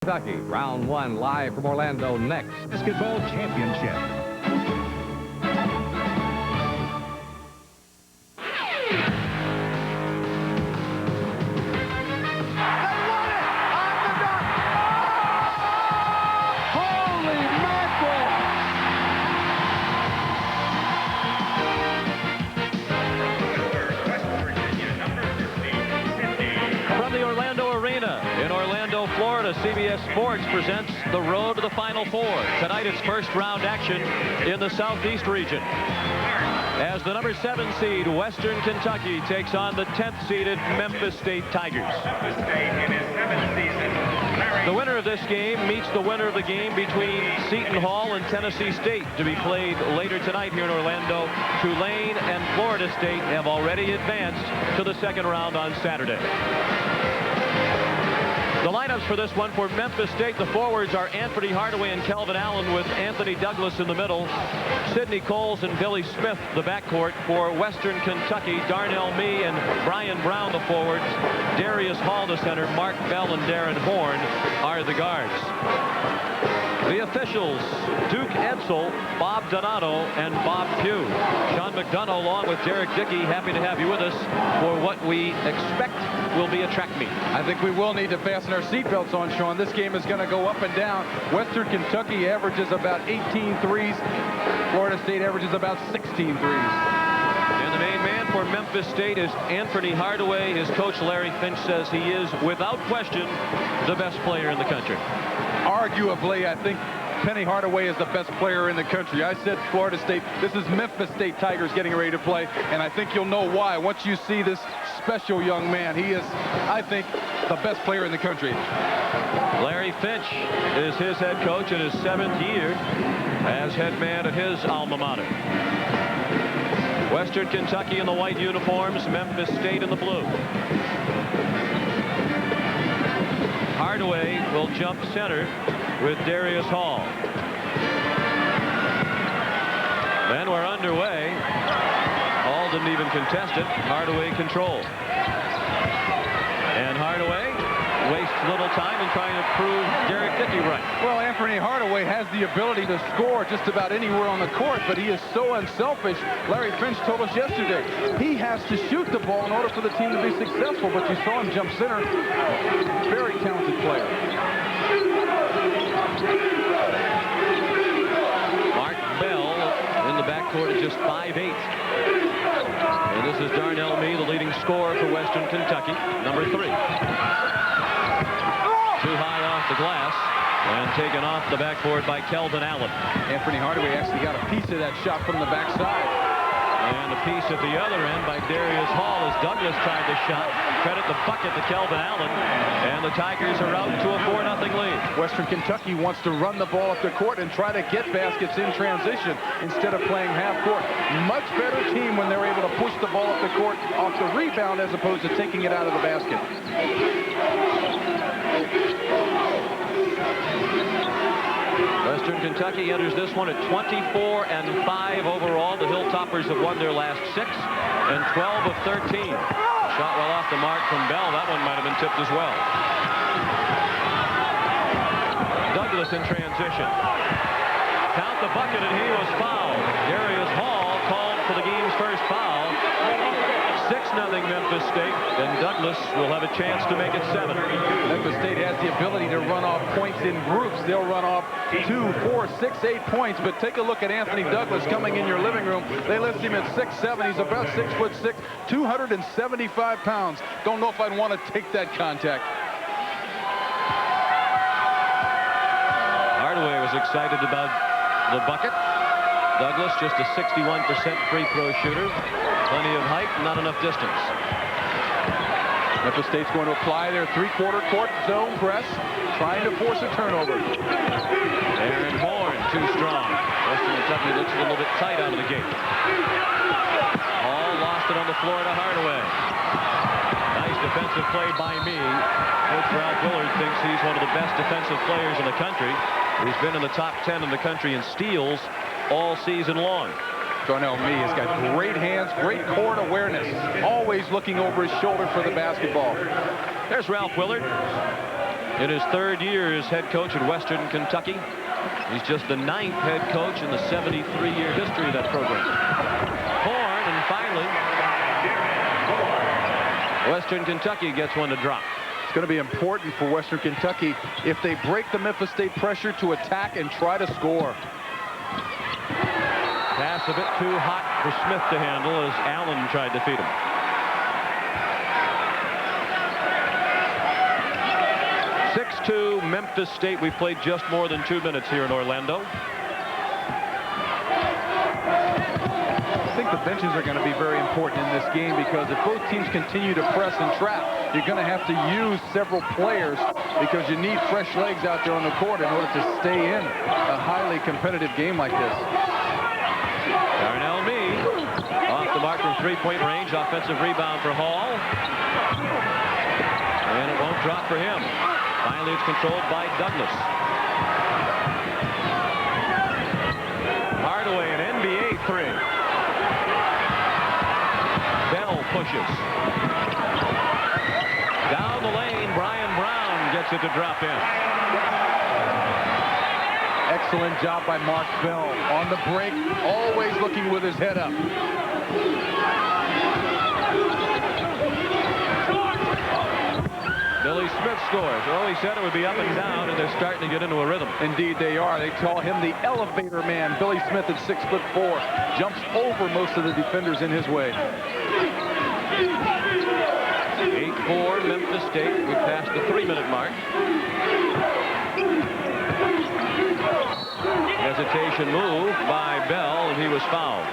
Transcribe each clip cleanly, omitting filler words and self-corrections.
Kentucky. Round one live from Orlando next. Basketball championship. CBS Sports presents the road to the Final Four. Tonight it's first round action in the Southeast region. As the number 7 seed, Western Kentucky takes on the 10th seeded Memphis State Tigers. The winner of this game meets the winner of the game between Seton Hall and Tennessee State to be played later tonight here in Orlando. Tulane and Florida State have already advanced to the second round on Saturday. The lineups for this one for Memphis State, the forwards are Anfernee, Hardaway, and Kelvin Allen, with Anthony Douglas in the middle. Sidney Coles and Billy Smith, the backcourt. For Western Kentucky, Darnell Mee and Brian Brown, the forwards. Darius Hall, the center. Mark Bell and Darren Horn are the guards. The officials, Duke Edsel, Bob Donato, and Bob Pugh. Sean McDonough, along with Derek Dickey, happy to have you with us for what we expect will be a track meet. I think we will need to fasten our seatbelts on, Sean. This game is going to go up and down. Western Kentucky averages about 18 threes. Florida State averages about 16 threes. And the main man for Memphis State is Anfernee Hardaway. His coach, Larry Finch, says he is, without question, the best player in the country. Arguably, I think Penny Hardaway is the best player in the country. I said Florida State. This is Memphis State Tigers getting ready to play, and I think you'll know why once you see this special young man. He is, I think, the best player in the country. Larry Finch is his head coach in his 7th year as head man at his alma mater. Western Kentucky in the white uniforms, Memphis State in the blue. Hardaway will jump center with Darius Hall. Then we're underway. Hall didn't even contest it. Hardaway controlled. And Hardaway wastes little time in trying to prove Derek Dickey right. Well, Anfernee Hardaway has the ability to score just about anywhere on the court, but he is so unselfish. Larry Finch told us yesterday he has to shoot the ball in order for the team to be successful, but you saw him jump center. Very talented player. Mark Bell in the backcourt at just 5'8". And this is Darnell Mee, the leading scorer for Western Kentucky, number 3. Too high off the glass and taken off the backboard by Kelvin Allen. Anfernee Hardaway actually got a piece of that shot from the backside. And a piece at the other end by Darius Hall as Douglas tried the shot. Credit the bucket to Kelvin Allen. And the Tigers are out to a 4-0 lead. Western Kentucky wants to run the ball up the court and try to get baskets in transition instead of playing half court. Much better team when they're able to push the ball up the court off the rebound as opposed to taking it out of the basket. Western Kentucky enters this one at 24-5 overall. The Hilltoppers have won their last 6 and 12 of 13. Shot well off the mark from Bell. That one might have been tipped as well. Douglas in transition. Count the bucket, and he was fouled. Darius Hall called for the game's first foul. 6-0 Memphis State, and Douglas will have a chance to make it 7. Memphis State has the ability to run off points in groups. They'll run off 2, 4, 6, 8 points, but take a look at Anthony Douglas coming in your living room. They list him at 6'7". He's about 6'6", 275 pounds. Don't know if I'd want to take that contact. Hardaway was excited about the bucket. Douglas just a 61% free throw shooter. Plenty of height, not enough distance. Memphis State's going to apply their three-quarter court zone press, trying to force a turnover. Darren Horn, too strong. Western Kentucky looks a little bit tight out of the gate. Hall lost it on the floor to Hardaway. Nice defensive play by Mee. Coach Ralph Willard thinks he's one of the best defensive players in the country. He's been in the top 10 in the country in steals all season long. Darnell Mee has got great hands, great court awareness, always looking over his shoulder for the basketball. There's Ralph Willard. in his 3rd year as head coach at Western Kentucky. He's just the 9th head coach in the 73-year history of that program. Horn, and finally, Western Kentucky gets one to drop. It's going to be important for Western Kentucky if they break the Memphis State pressure to attack and try to score. Pass a bit too hot for Smith to handle as Allen tried to feed him. (6-2) Memphis State. We've played just more than 2 minutes here in Orlando. I think the benches are going to be very important in this game, because if both teams continue to press and trap, you're going to have to use several players, because you need fresh legs out there on the court in order to stay in a highly competitive game like this. Darnell off the mark from 3-point range. Offensive rebound for Hall. And it won't drop for him. Finally, it's controlled by Douglas. Hardaway, an NBA 3. Bell pushes. Down the lane, Brian Brown gets it to drop in. Excellent job by Mark Bell on the break, always looking with his head up. Billy Smith scores. Oh, he said it would be up and down, and they're starting to get into a rhythm. Indeed they are. They call him the elevator man. Billy Smith at 6'4", jumps over most of the defenders in his way. 8-4 Memphis State. We passed the 3-minute mark. Hesitation move by Bell, and he was fouled.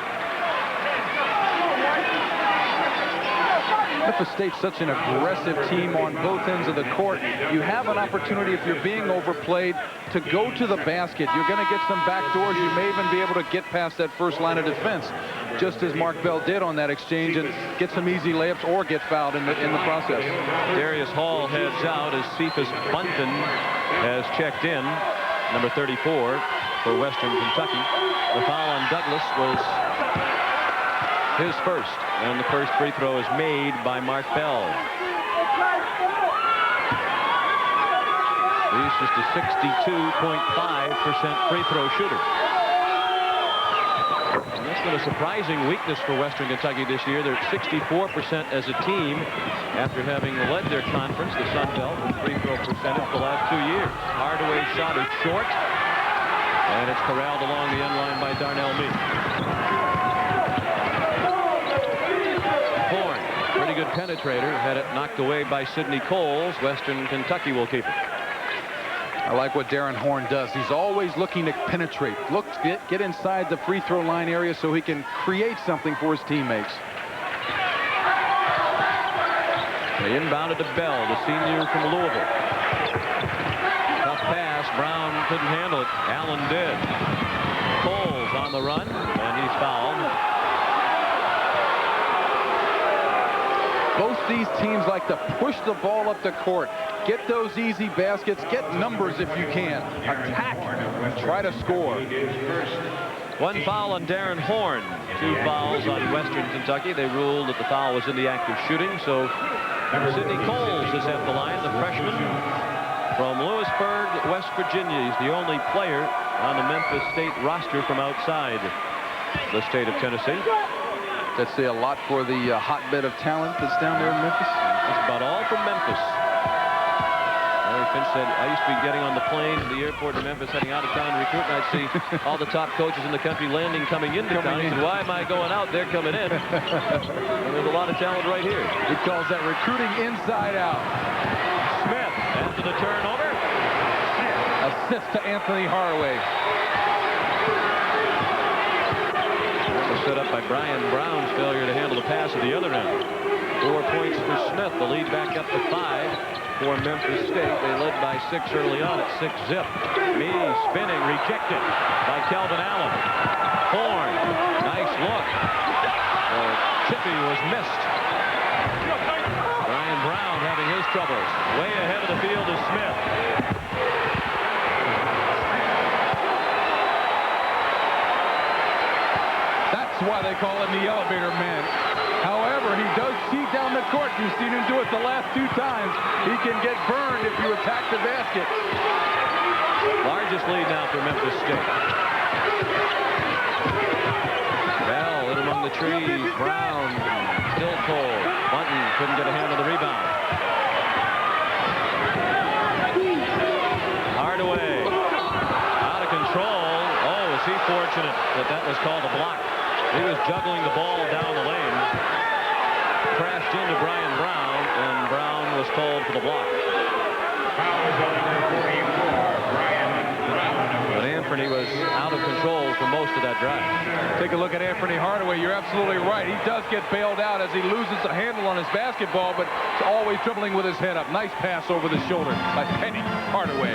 Memphis State's such an aggressive team on both ends of the court. You have an opportunity, if you're being overplayed, to go to the basket. You're going to get some back doors. You may even be able to get past that first line of defense, just as Mark Bell did on that exchange, and get some easy layups or get fouled in the process. Darius Hall heads out as Cephas Bunton has checked in, number 34 for Western Kentucky. The foul on Douglas was his first, and the first free throw is made by Mark Bell. He's just a 62.5% free throw shooter. And that's been a surprising weakness for Western Kentucky this year. They're at 64% as a team after having led their conference, the Sun Belt, in free throw percentage the last 2 years. Hardaway's shot is short, and it's corralled along the end line by Darnell Meade. Horn, pretty good penetrator, had it knocked away by Sidney Coles. Western Kentucky will keep it. I like what Darren Horn does. He's always looking to penetrate. Look, get inside the free throw line area so he can create something for his teammates. They inbounded to Bell, the senior from Louisville. Tough pass. Brown couldn't handle it. Allen did. Coles on the run, and he's fouled. Both these teams like to push the ball up the court. Get those easy baskets. Get numbers if you can. Attack. Try to score. One foul on Darren Horn. 2 fouls on Western Kentucky. They ruled that the foul was in the act of shooting. So Sidney Coles is at the line, the freshman from Lewisburg, West Virginia. He's the only player on the Memphis State roster from outside the state of Tennessee. That's a lot for the hotbed of talent that's down there in Memphis. That's about all from Memphis. Larry Finch said, I used to be getting on the plane to the airport in Memphis, heading out of town to recruit, and I'd see all the top coaches in the country landing, coming into town. He said, why am I going out? They're coming in. And there's a lot of talent right here. He calls that recruiting inside out. Smith, after the turnover. Assist to Anfernee Hardaway. Set up by Brian Brown's failure to handle the pass at the other end. 4 points for Smith. The lead back up to 5 for Memphis State. They led by 6 early on at 6-zip. Mee spinning, rejected by Kelvin Allen. Horn, nice look. Chippy was missed. Brian Brown having his troubles. Way ahead of the field is Smith. That's why they call him the elevator man. However, he does see down the court. You've seen him do it the last 2 times. He can get burned if you attack the basket. Largest lead now for Memphis State. Bell in among the trees. Brown still cold. Bunton couldn't get a hand on the rebound. Hardaway out of control. Oh, is he fortunate that was called a block. He was juggling the ball down the lane. Crashed into Brian Brown, and Brown was called for the block. But Anfernee was out of control for most of that drive. Take a look at Anfernee Hardaway. You're absolutely right. He does get bailed out as he loses a handle on his basketball, but always dribbling with his head up. Nice pass over the shoulder by Penny Hardaway.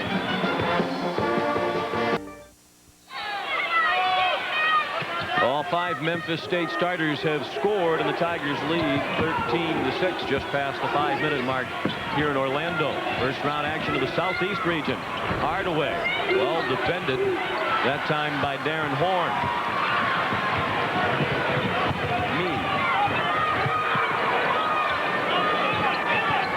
All 5 Memphis State starters have scored, and the Tigers lead 13-6, just past the 5-minute mark here in Orlando. First round action of the Southeast region. Hardaway, well defended, that time by Darren Horn.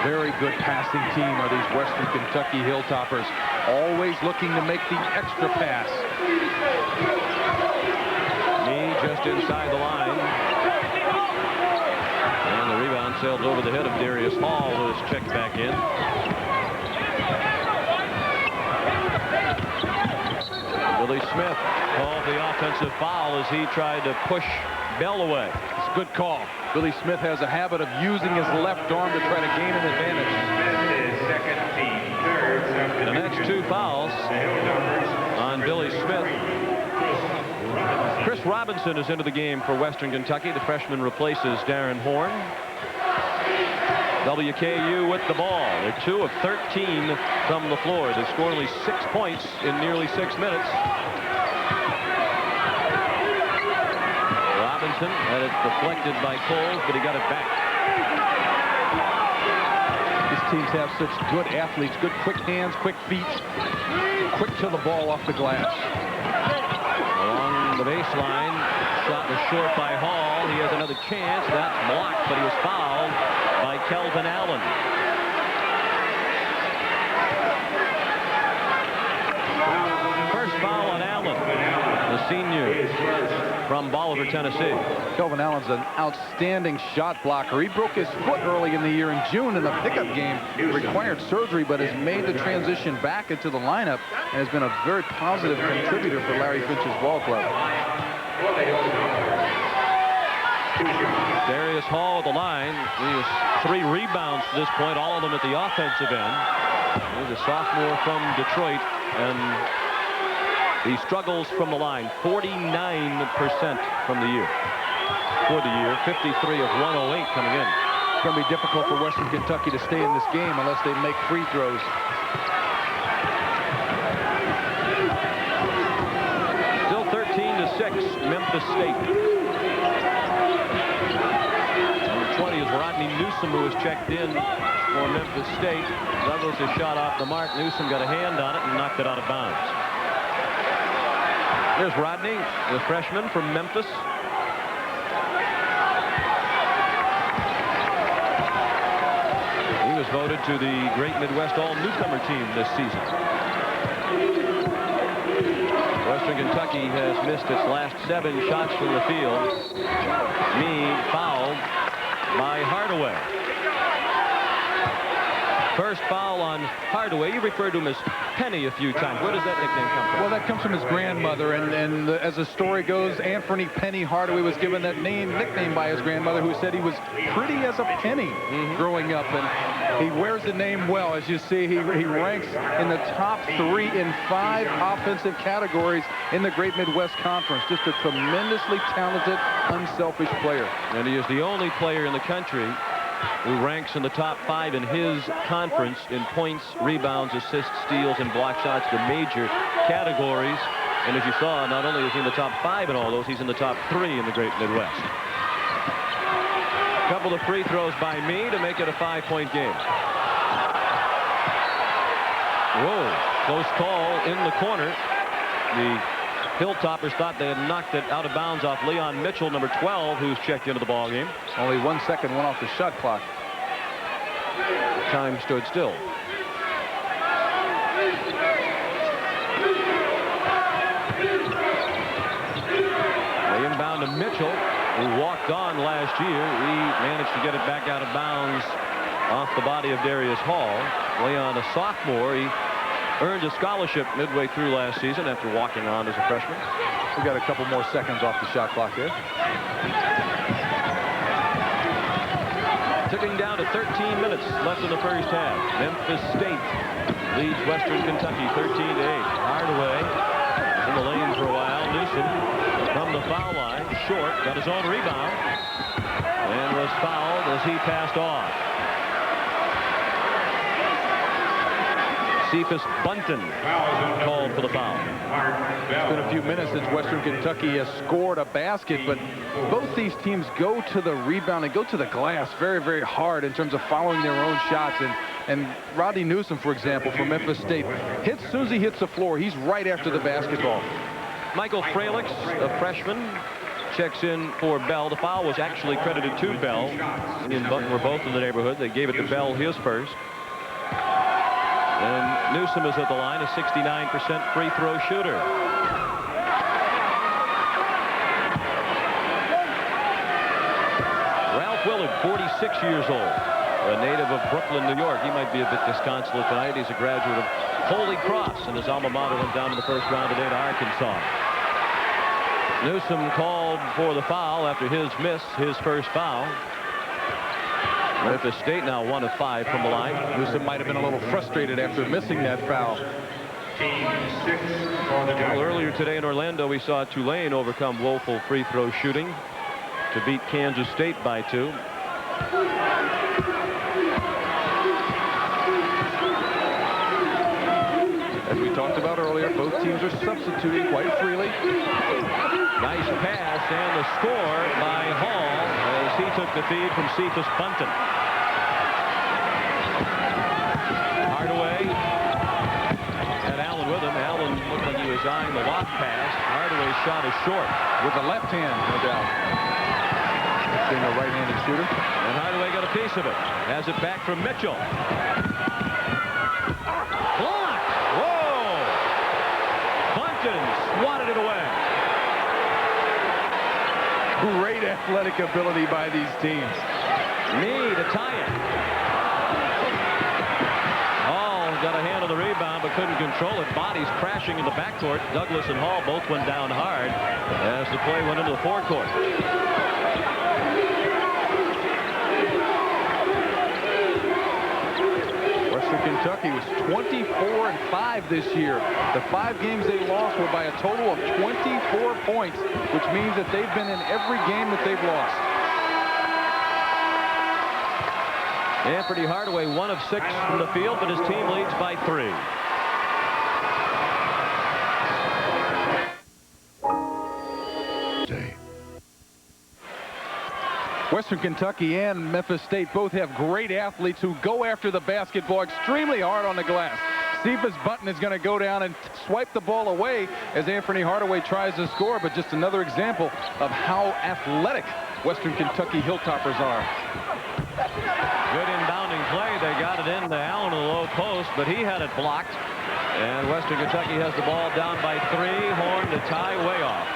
Very good passing team are these Western Kentucky Hilltoppers. Always looking to make the extra pass. Just inside the line. And the rebound sailed over the head of Darius Hall, who is checked back in. Billy Smith called the offensive foul as he tried to push Bell away. It's a good call. Billy Smith has a habit of using his left arm to try to gain an advantage. And that's 2 fouls on Billy Smith. Chris Robinson is into the game for Western Kentucky. The freshman replaces Darren Horn. WKU with the ball. They're 2 of 13 from the floor. They scored only 6 points in nearly 6 minutes. Robinson had it deflected by Coles, but he got it back. These teams have such good athletes, good quick hands, quick feet, quick to the ball off the glass. Along the baseline, shot was short by Hall. He has another chance. That's blocked, but he was fouled by Kelvin Allen. First foul on Allen, the senior from Bolivar, Tennessee. Kelvin Allen's an outstanding shot blocker. He broke his foot early in the year in June in a pickup game. Required surgery, but has made the transition back into the lineup and has been a very positive contributor for Larry Finch's ball club. Darius Hall at the line. He has 3 rebounds to this point, all of them at the offensive end. He's a sophomore from Detroit, and he struggles from the line 49% from the year. For the year, 53 of 108 coming in. It's going to be difficult for Western Kentucky to stay in this game unless they make free throws. Still 13-6, Memphis State. Number 20 is Rodney Newsom, who was checked in for Memphis State. Douglas has shot off the mark. Newsom got a hand on it and knocked it out of bounds. There's Rodney, the freshman from Memphis. He was voted to the Great Midwest All-Newcomer team this season. Western Kentucky has missed its last 7 shots from the field. Fouled by Hardaway. First foul on Hardaway. You referred to him as Penny a few times. Where does that nickname come from? Well, that comes from his grandmother, and as the story goes, Anfernee Penny Hardaway was given that nickname by his grandmother, who said he was pretty as a penny growing up, and he wears the name well. As you see, he ranks in the top 3 in 5 offensive categories in the Great Midwest Conference. Just a tremendously talented, unselfish player. And he is the only player in the country who ranks in the top 5 in his conference in points, rebounds, assists, steals, and block shots, the major categories. And as you saw, not only is he in the top 5 in all those, he's in the top 3 in the Great Midwest. A couple of free throws by me to make it a 5-point game. Whoa, close call in the corner. The Hilltoppers thought they had knocked it out of bounds off Leon Mitchell, number 12, who's checked into the ball game. Only 1 second went off the shot clock. time stood still. The inbound to Mitchell, who walked on last year. He managed to get it back out of bounds off the body of Darius Hall. Leon, a sophomore, he earned a scholarship midway through last season after walking on as a freshman. We got a couple more seconds off the shot clock there. Ticking down to 13 minutes left in the first half. Memphis State leads Western Kentucky 13-8. Hardaway in the lane for a while. Newsom from the foul line, short, got his own rebound, and was fouled as he passed off. Cephas Bunton called for the foul. It's been a few minutes since Western Kentucky has scored a basket, but both these teams go to the rebound and go to the glass very, very hard in terms of following their own shots. And Rodney Newsom, for example, from Memphis State, as soon as he hits the floor, he's right after the basketball. Michael Fralix, a freshman, checks in for Bell. The foul was actually credited to Bell. We're both in the neighborhood. They gave it to Bell his first. And Newsom is at the line, a 69% free throw shooter. Ralph Willard, 46 years old, a native of Brooklyn, New York. He might be a bit disconsolate tonight. He's a graduate of Holy Cross, and his alma mater went down to the first round today to Arkansas. Newsom called for the foul after his miss, his first foul. Memphis State now 1 of 5 from the line. Newsom might have been a little frustrated after missing that foul. Well, earlier today in Orlando, we saw Tulane overcome woeful free throw shooting to beat Kansas State by 2. As we talked about earlier, both teams are substituting quite freely. Nice pass and the score by Hall as he took the feed from Cephas Bunton. Hardaway had Allen with him. Allen looked like he was eyeing the lob pass. Hardaway's shot is short. With the left hand, no doubt. Being a right-handed shooter. And Hardaway got a piece of it. Has it back from Mitchell. Blocked! Whoa! Bunton swatted it away. Great athletic ability by these teams. Knee to tie it. Hall got a hand on the rebound but couldn't control it. Bodies crashing in the backcourt. Douglas and Hall both went down hard as the play went into the forecourt. Western Kentucky was 24-5 this year. The 5 games they lost were by a total of 24 points, which means that they've been in every game that they've lost. Anfernee Hardaway 1 of 6 from the field, but his team leads by 3. Western Kentucky and Memphis State both have great athletes who go after the basketball extremely hard on the glass. Cephas Bunton is going to go down and swipe the ball away as Anfernee Hardaway tries to score, but just another example of how athletic Western Kentucky Hilltoppers are. Good inbounding play. They got it in to Allen in the low post, but he had it blocked. And Western Kentucky has the ball down by 3. Horn to tie way off.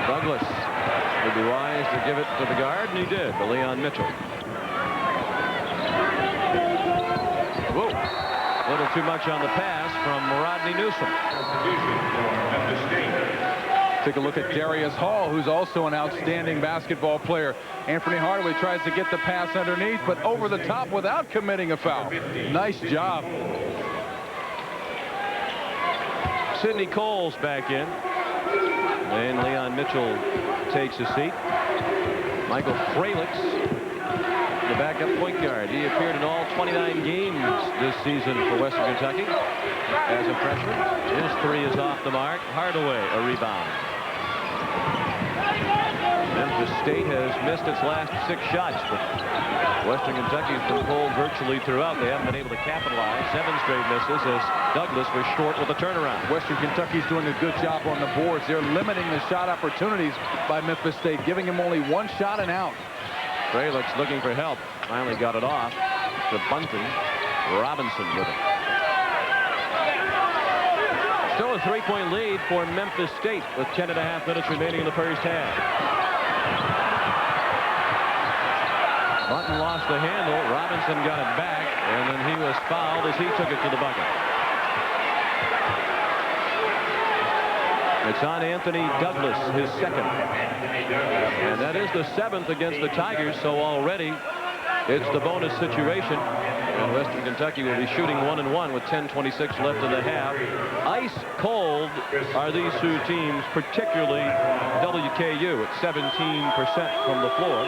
Douglas would be wise to give it to the guard, and he did, to Leon Mitchell. Whoa. A little too much on the pass from Rodney Newsom. Take a look at Darius Hall, who's also an outstanding basketball player. Anfernee Hardaway tries to get the pass underneath, but over the top without committing a foul. Nice job. Sidney Coles back in. And Leon Mitchell takes a seat. Michael Fralix, the backup point guard. He appeared in all 29 games this season for Western Kentucky as a freshman. His 3 is off the mark. Hardaway, a rebound. Memphis State has missed its last 6 shots, but Western Kentucky's been cold virtually throughout. They haven't been able to capitalize. 7 straight misses as Douglas was short with a turnaround. Western Kentucky's doing a good job on the boards. They're limiting the shot opportunities by Memphis State, giving him only 1 shot and out. Fralick's looking for help. Finally got it off to Bunton. Robinson with it. Still a 3-point lead for Memphis State with 10.5 minutes remaining in the first half. Bunton lost the handle. Robinson got it back, and then he was fouled as he took it to the bucket. It's on Anthony Douglas, his second. And that is the 7th against the Tigers, so already it's the bonus situation. And Western Kentucky will be shooting 1-1 with 10:26 left in the half. Ice cold are these two teams, particularly WKU at 17% from the floor.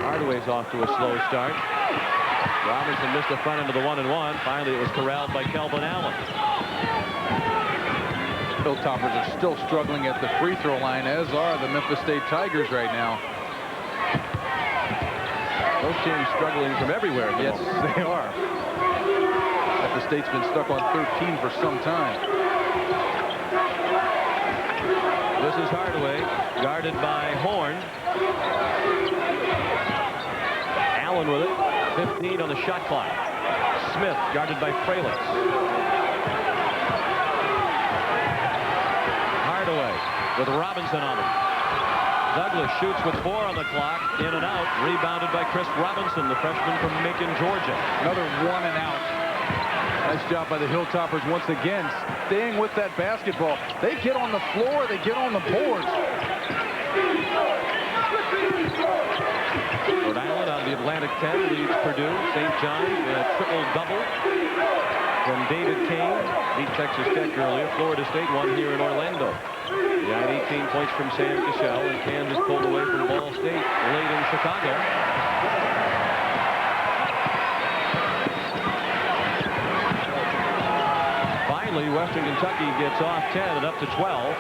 Hardaway's off to a slow start. Robinson missed the front end of the 1-1. Finally, it was corralled by Kelvin Allen. Hilltoppers are still struggling at the free throw line, as are the Memphis State Tigers right now. Those teams struggling from everywhere. Yes, they are. Memphis State's been stuck on 13 for some time. This is Hardaway, guarded by Horn. Allen with it. 15 on the shot clock. Smith guarded by Fralick. Hardaway with Robinson on him. Douglas shoots with 4 on the clock. In and out. Rebounded by Chris Robinson, the freshman from Macon, Georgia. Another 1 and out. Nice job by the Hilltoppers once again, staying with that basketball. They get on the floor. They get on the boards. Rhode Island on the Atlantic 10 leads Purdue. St. John's in a triple-double from David Kane. Beat Texas Tech earlier. Florida State won here in Orlando. They had 18 points from Sam Cassell, and Kansas pulled away from Ball State late in Chicago. Finally, Western Kentucky gets off 10 and up to 12.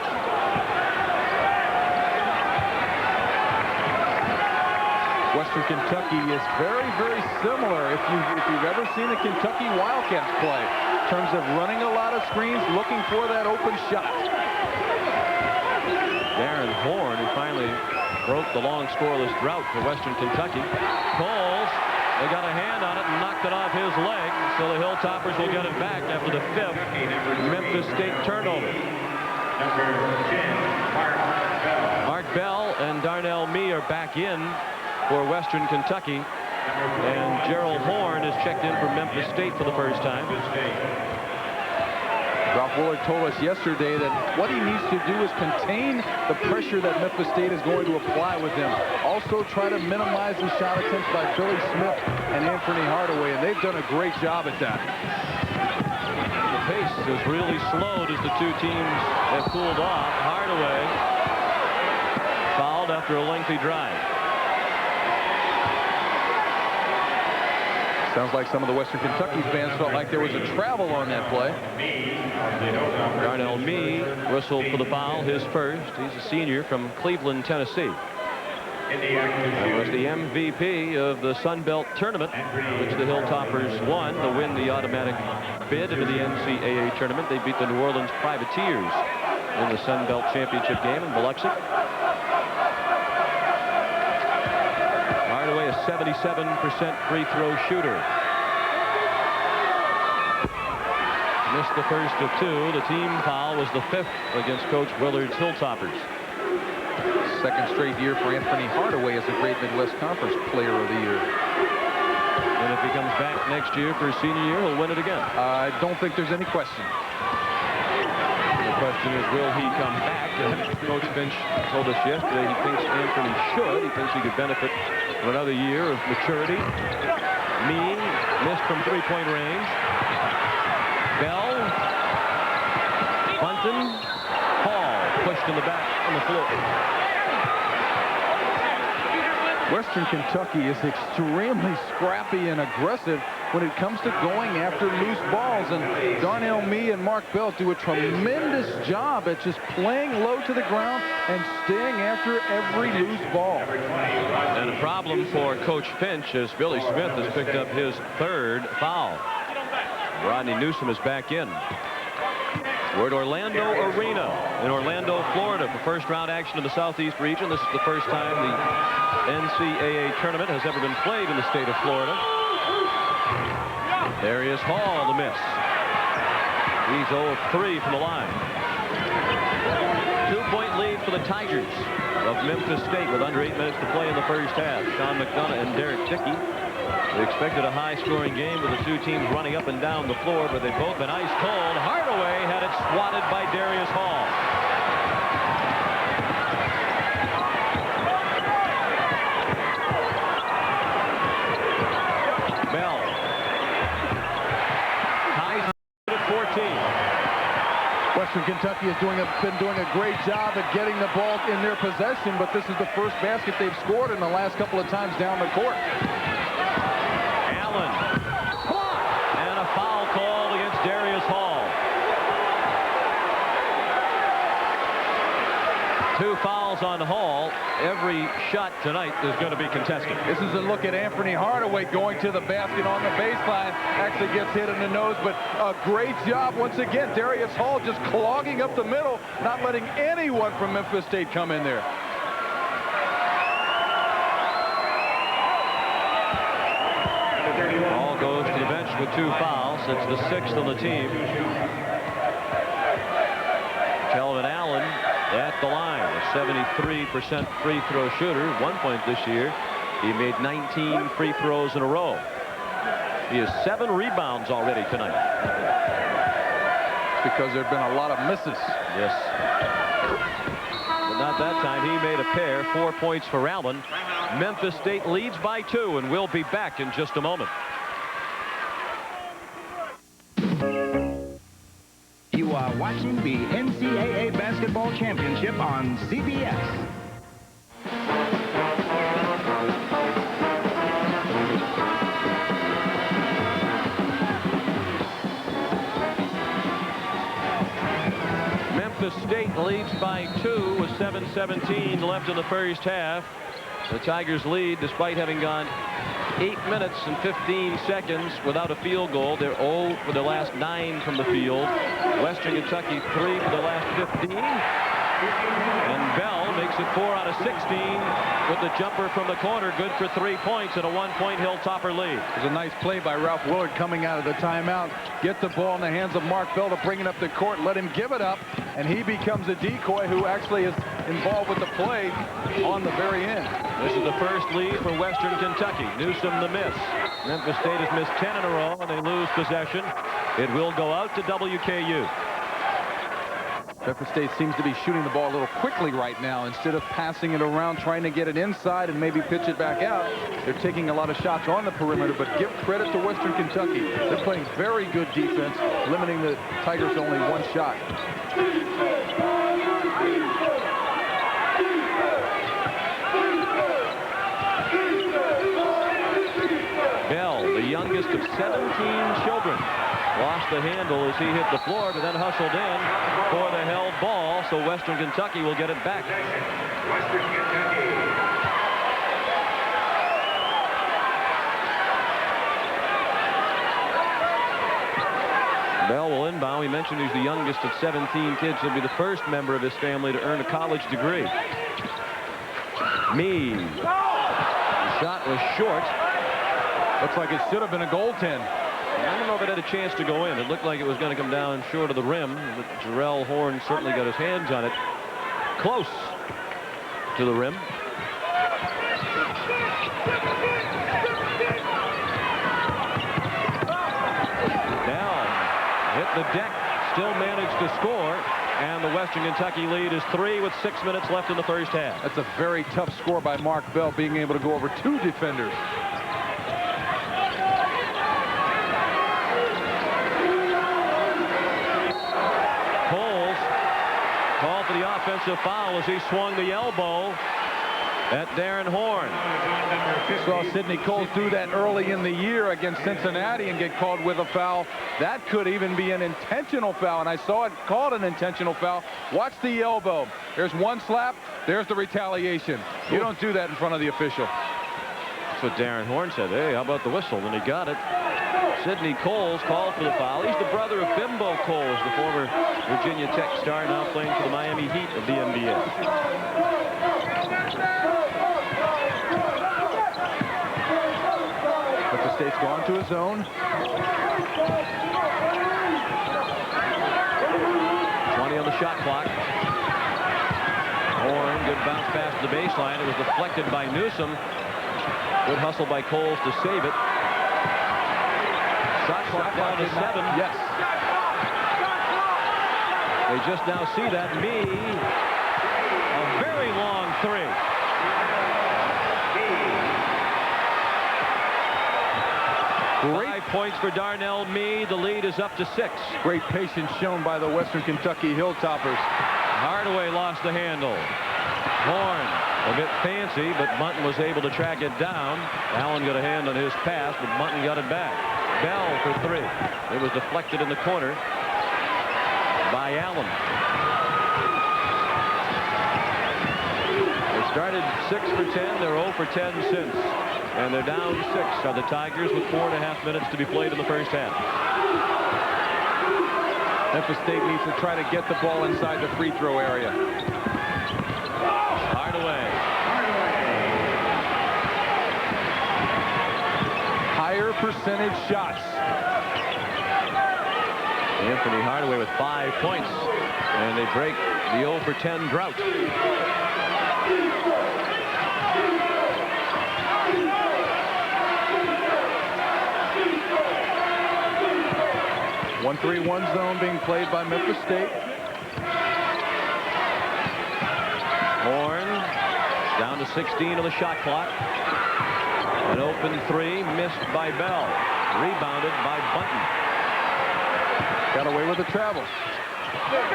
Western Kentucky is very, very similar if you've ever seen the Kentucky Wildcats play in terms of running a lot of screens, looking for that open shot. Darren Horn, who finally broke the long scoreless drought for Western Kentucky. Coles, they got a hand on it and knocked it off his leg, so the Hilltoppers will get it back after the 5th Memphis State turnover. Mark Bell and Darnell Mee are back in for Western Kentucky, and Gerald Horn is checked in for Memphis State for the first time. Ralph Willard told us yesterday that what he needs to do is contain the pressure that Memphis State is going to apply with him. Also try to minimize the shot attempts by Billy Smith and Anfernee Hardaway, and they've done a great job at that. The pace has really slowed as the two teams have cooled off. Hardaway fouled after a lengthy drive. Sounds like some of the Western Kentucky fans felt like there was a travel on that play. Darnell Mee whistled for the foul, his first. He's a senior from Cleveland, Tennessee. He was the MVP of the Sun Belt tournament, which the Hilltoppers won to win the automatic bid into the NCAA tournament. They beat the New Orleans Privateers in the Sun Belt championship game in Biloxi. Hardaway, a 77% free throw shooter. Missed the first of 2. The team foul was the 5th against Coach Willard's Hilltoppers. Second straight year for Anfernee Hardaway as a Great Midwest Conference Player of the Year. And if he comes back next year for his senior year, he'll win it again. I don't think there's any question. The question is, will he come back? And Coach Finch told us yesterday he thinks Anfernee should. He thinks he could benefit from another year of maturity. Mee missed from 3-point range. Bell, Bunton, Hall pushed in the back on the floor. Western Kentucky is extremely scrappy and aggressive when it comes to going after loose balls, and Darnell Mee and Mark Bell do a tremendous job at just playing low to the ground and staying after every loose ball. And a problem for Coach Finch as Billy Smith has picked up his 3rd foul. Rodney Newsom is back in. We're at Orlando Arena in Orlando, Florida for first-round action in the Southeast region. This is the first time the NCAA tournament has ever been played in the state of Florida. Darius Hall, the miss. He's 0 of 3 from the line. 2-point lead for the Tigers of Memphis State with under 8 minutes to play in the first half. Sean McDonough and Derek Dickey. We expected a high-scoring game with the two teams running up and down the floor, but they've both been ice cold. Hardaway had it swatted by Darius Hall. Bell. Ties at 14. Western Kentucky has been doing a great job at getting the ball in their possession, but this is the first basket they've scored in the last couple of times down the court. Allen. And a foul called against Darius Hall. 2 fouls on Hall. Every shot tonight is going to be contested. This is a look at Anfernee Hardaway going to the basket on the baseline. Actually gets hit in the nose, but a great job once again. Darius Hall just clogging up the middle, not letting anyone from Memphis State come in there. Hall goes to the bench with 2 fouls. It's the 6th on the team. Kelvin Allen at the line, a 73% free throw shooter. 1 point this year. He made 19 free throws in a row. He has 7 rebounds already tonight. It's because there have been a lot of misses. Yes. But not that time. He made a pair. 4 points for Allen. Memphis State leads by 2, and we'll be back in just a moment. You are watching the NCAA Basketball Championship on CBS. Memphis State leads by 2 with 7:17 left in the first half. The Tigers lead despite having gone 8 minutes and 15 seconds without a field goal. They're 0 for the last 9 from the field. Western Kentucky 3 for the last 15. And Bell makes it 4 out of 16 with the jumper from the corner. Good for 3 points and a 1-point Hilltopper lead. It was a nice play by Ralph Willard coming out of the timeout. Get the ball in the hands of Mark Bell to bring it up the court, let him give it up, and he becomes a decoy who actually is involved with the play on the very end. This is the first lead for Western Kentucky. Newsom the miss. Memphis State has missed 10 in a row, and they lose possession. It will go out to WKU. Memphis State seems to be shooting the ball a little quickly right now. Instead of passing it around, trying to get it inside and maybe pitch it back out, they're taking a lot of shots on the perimeter, but give credit to Western Kentucky. They're playing very good defense, limiting the Tigers to only 1 shot. Bell, the youngest of 17 children, lost the handle as he hit the floor, but then hustled in for the held ball, so Western Kentucky will get it back. Western Kentucky. Bell will inbound. We mentioned he's the youngest of 17 kids. He'll be the first member of his family to earn a college degree. The shot was short. Looks like it should have been a goaltend. I don't know if it had a chance to go in. It looked like it was going to come down short of the rim, but Jarrell Horn certainly got his hands on it. Close to the rim. Now hit the deck, still managed to score, and the Western Kentucky lead is 3 with 6 minutes left in the first half. That's a very tough score by Mark Bell, being able to go over 2 defenders. Called for the offensive foul as he swung the elbow at Darren Horn. Saw Sidney Coles do that early in the year against Cincinnati and get called with a foul. That could even be an intentional foul, and I saw it called an intentional foul. Watch the elbow. There's one slap. There's the retaliation. You don't do that in front of the official. That's what Darren Horn said. Hey, how about the whistle? And he got it. Sidney Coles called for the foul. He's the brother of Bimbo Coles, the former Virginia Tech star, now playing for the Miami Heat of the NBA. Memphis State's gone to his own. 20 on the shot clock. Horn, good bounce pass to the baseline. It was deflected by Newsom. Good hustle by Coles to save it. Shot clock down to 7. Yes. They just now see that. A very long 3. Great 5 points for Darnell Mee. The lead is up to 6. Great patience shown by the Western Kentucky Hilltoppers. Hardaway lost the handle. Horn a bit fancy, but Bunton was able to track it down. Allen got a hand on his pass, but Bunton got it back. Bell for 3. It was deflected in the corner by Allen. They started 6 for 10. They're 0 for 10 since. And they're down 6 on the Tigers with 4.5 minutes to be played in the first half. Memphis State needs to try to get the ball inside the free throw area. Hardaway. Higher percentage shots. Anfernee Hardaway with 5 points. And they break the 0 for 10 drought. 1-3-1 zone being played by Memphis State. Horn down to 16 on the shot clock. An open 3 missed by Bell. Rebounded by Bunton. Got away with the travel.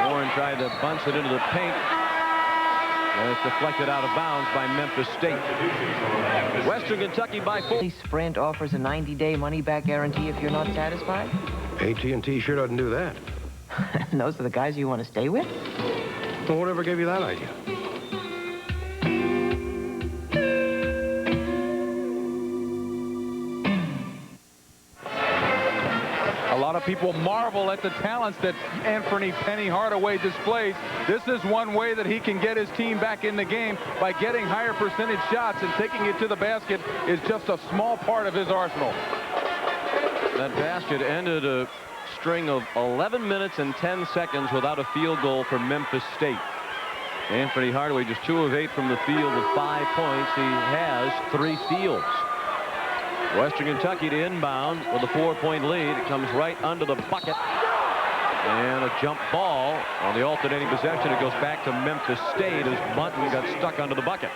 Horn tried to bounce it into the paint. And it's deflected out of bounds by Memphis State. Western Kentucky by 4. Sprint offers a 90-day money-back guarantee if you're not satisfied. AT&T sure doesn't do that. And those are the guys you want to stay with? Well, whatever gave you that idea? A lot of people marvel at the talents that Anfernee Penny Hardaway displays. This is one way that he can get his team back in the game by getting higher percentage shots, and taking it to the basket is just a small part of his arsenal. That basket ended a string of 11 minutes and 10 seconds without a field goal for Memphis State. Anfernee Hardaway just 2 of 8 from the field with 5 points. He has 3 steals. Western Kentucky to inbound with a 4-point lead. It comes right under the bucket. And a jump ball on the alternating possession. It goes back to Memphis State as Bunton got stuck under the bucket.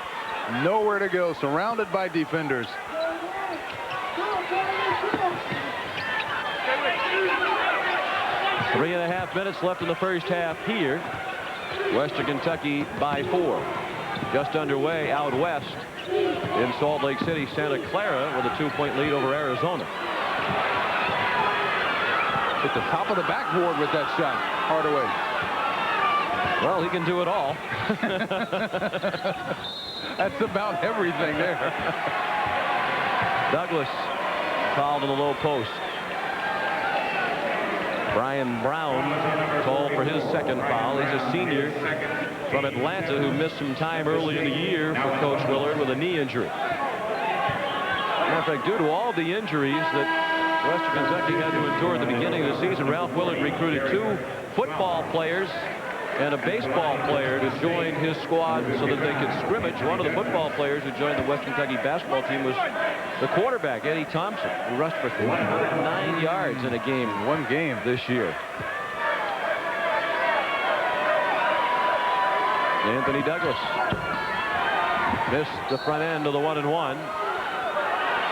Nowhere to go, surrounded by defenders. Three and a half minutes left in the first half here. Western Kentucky by 4. Just underway out west in Salt Lake City, Santa Clara with a 2-point lead over Arizona. At the top of the backboard with that shot, Hardaway. Well, he can do it all. That's about everything there. Douglas fouled in the low post. Brian Brown called for his second foul. He's a senior from Atlanta who missed some time early in the year for Coach Willard with a knee injury. Matter of fact, due to all the injuries that Western Kentucky had to endure at the beginning of the season, Ralph Willard recruited 2 football players and a baseball player to join his squad so that they could scrimmage. One of the football players who joined the Western Kentucky basketball team was the quarterback, Eddie Thompson, who rushed for 109 yards in a game, one game this year. Anthony Douglas missed the front end of the 1-and-1.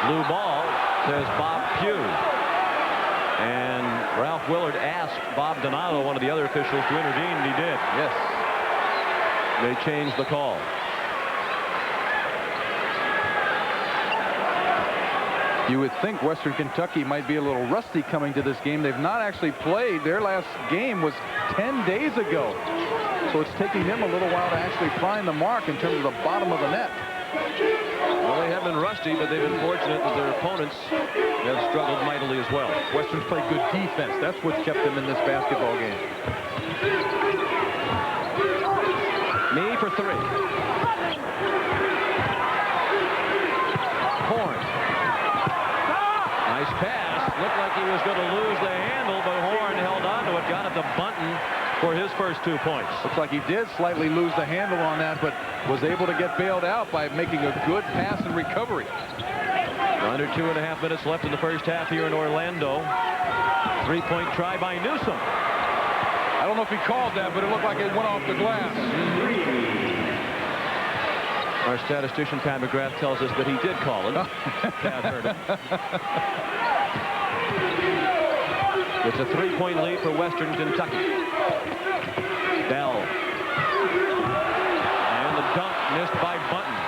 Blue ball, says Bob Pugh. And Ralph Willard asked Bob Donato, one of the other officials, to intervene, and he did. Yes. They changed the call. You would think Western Kentucky might be a little rusty coming to this game. They've not actually played. Their last game was 10 days ago. So it's taking them a little while to actually find the mark in terms of the bottom of the net. Well, they have been rusty, but they've been fortunate that their opponents have struggled mightily as well. Western's played good defense. That's what's kept them in this basketball game. Me for 3. Horn. Nice pass. Looked like he was going to lose the handle, but Horn held on to it, got it to Bunton for his first 2 points. Looks like he did slightly lose the handle on that, but was able to get bailed out by making a good pass and recovery. Under 2.5 minutes left in the first half here in Orlando. 3-point try by Newsom. I don't know if he called that, but it looked like it went off the glass. Our statistician, Pat McGrath, tells us that he did call it. Pat heard it. It's a 3-point lead for Western Kentucky. Bell. And the dunk missed by Bunton.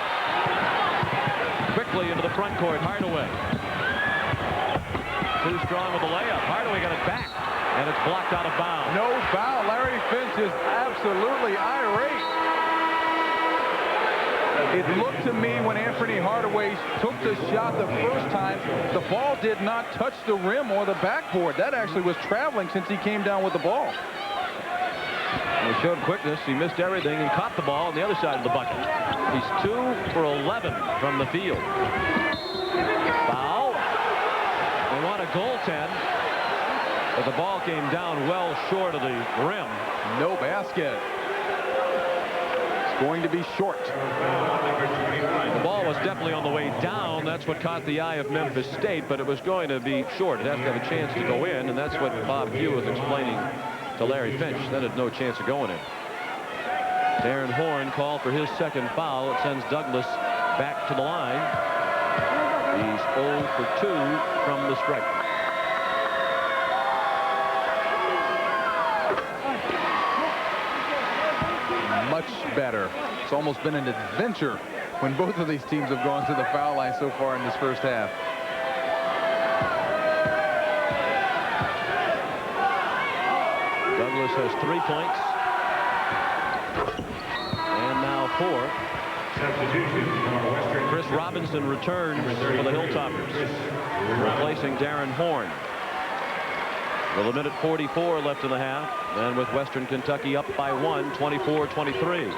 Quickly into the front court, Hardaway. Too strong with the layup. Hardaway got it back, and it's blocked out of bounds. No foul. Larry Finch is absolutely irate. It looked to me when Anfernee Hardaway took the shot the first time, the ball did not touch the rim or the backboard. That actually was traveling since he came down with the ball. He showed quickness. He missed everything and caught the ball on the other side of the bucket. He's 2 for 11 from the field. Foul. They want a goaltend, but the ball came down well short of the rim. No basket. Going to be short. The ball was definitely on the way down. That's what caught the eye of Memphis State, but it was going to be short. It has to have a chance to go in, and that's what Bob Hugh was explaining to Larry Finch. That had no chance of going in. Darren Horn called for his second foul. It sends Douglas back to the line. He's 0 for 2 from the stripe. Much better. It's almost been an adventure when both of these teams have gone to the foul line so far in this first half. Douglas has 3 points. And now 4. Chris Robinson returns for the Hilltoppers, replacing Darren Horn. With a minute 44 left in the half, and with Western Kentucky up by 1, 24-23.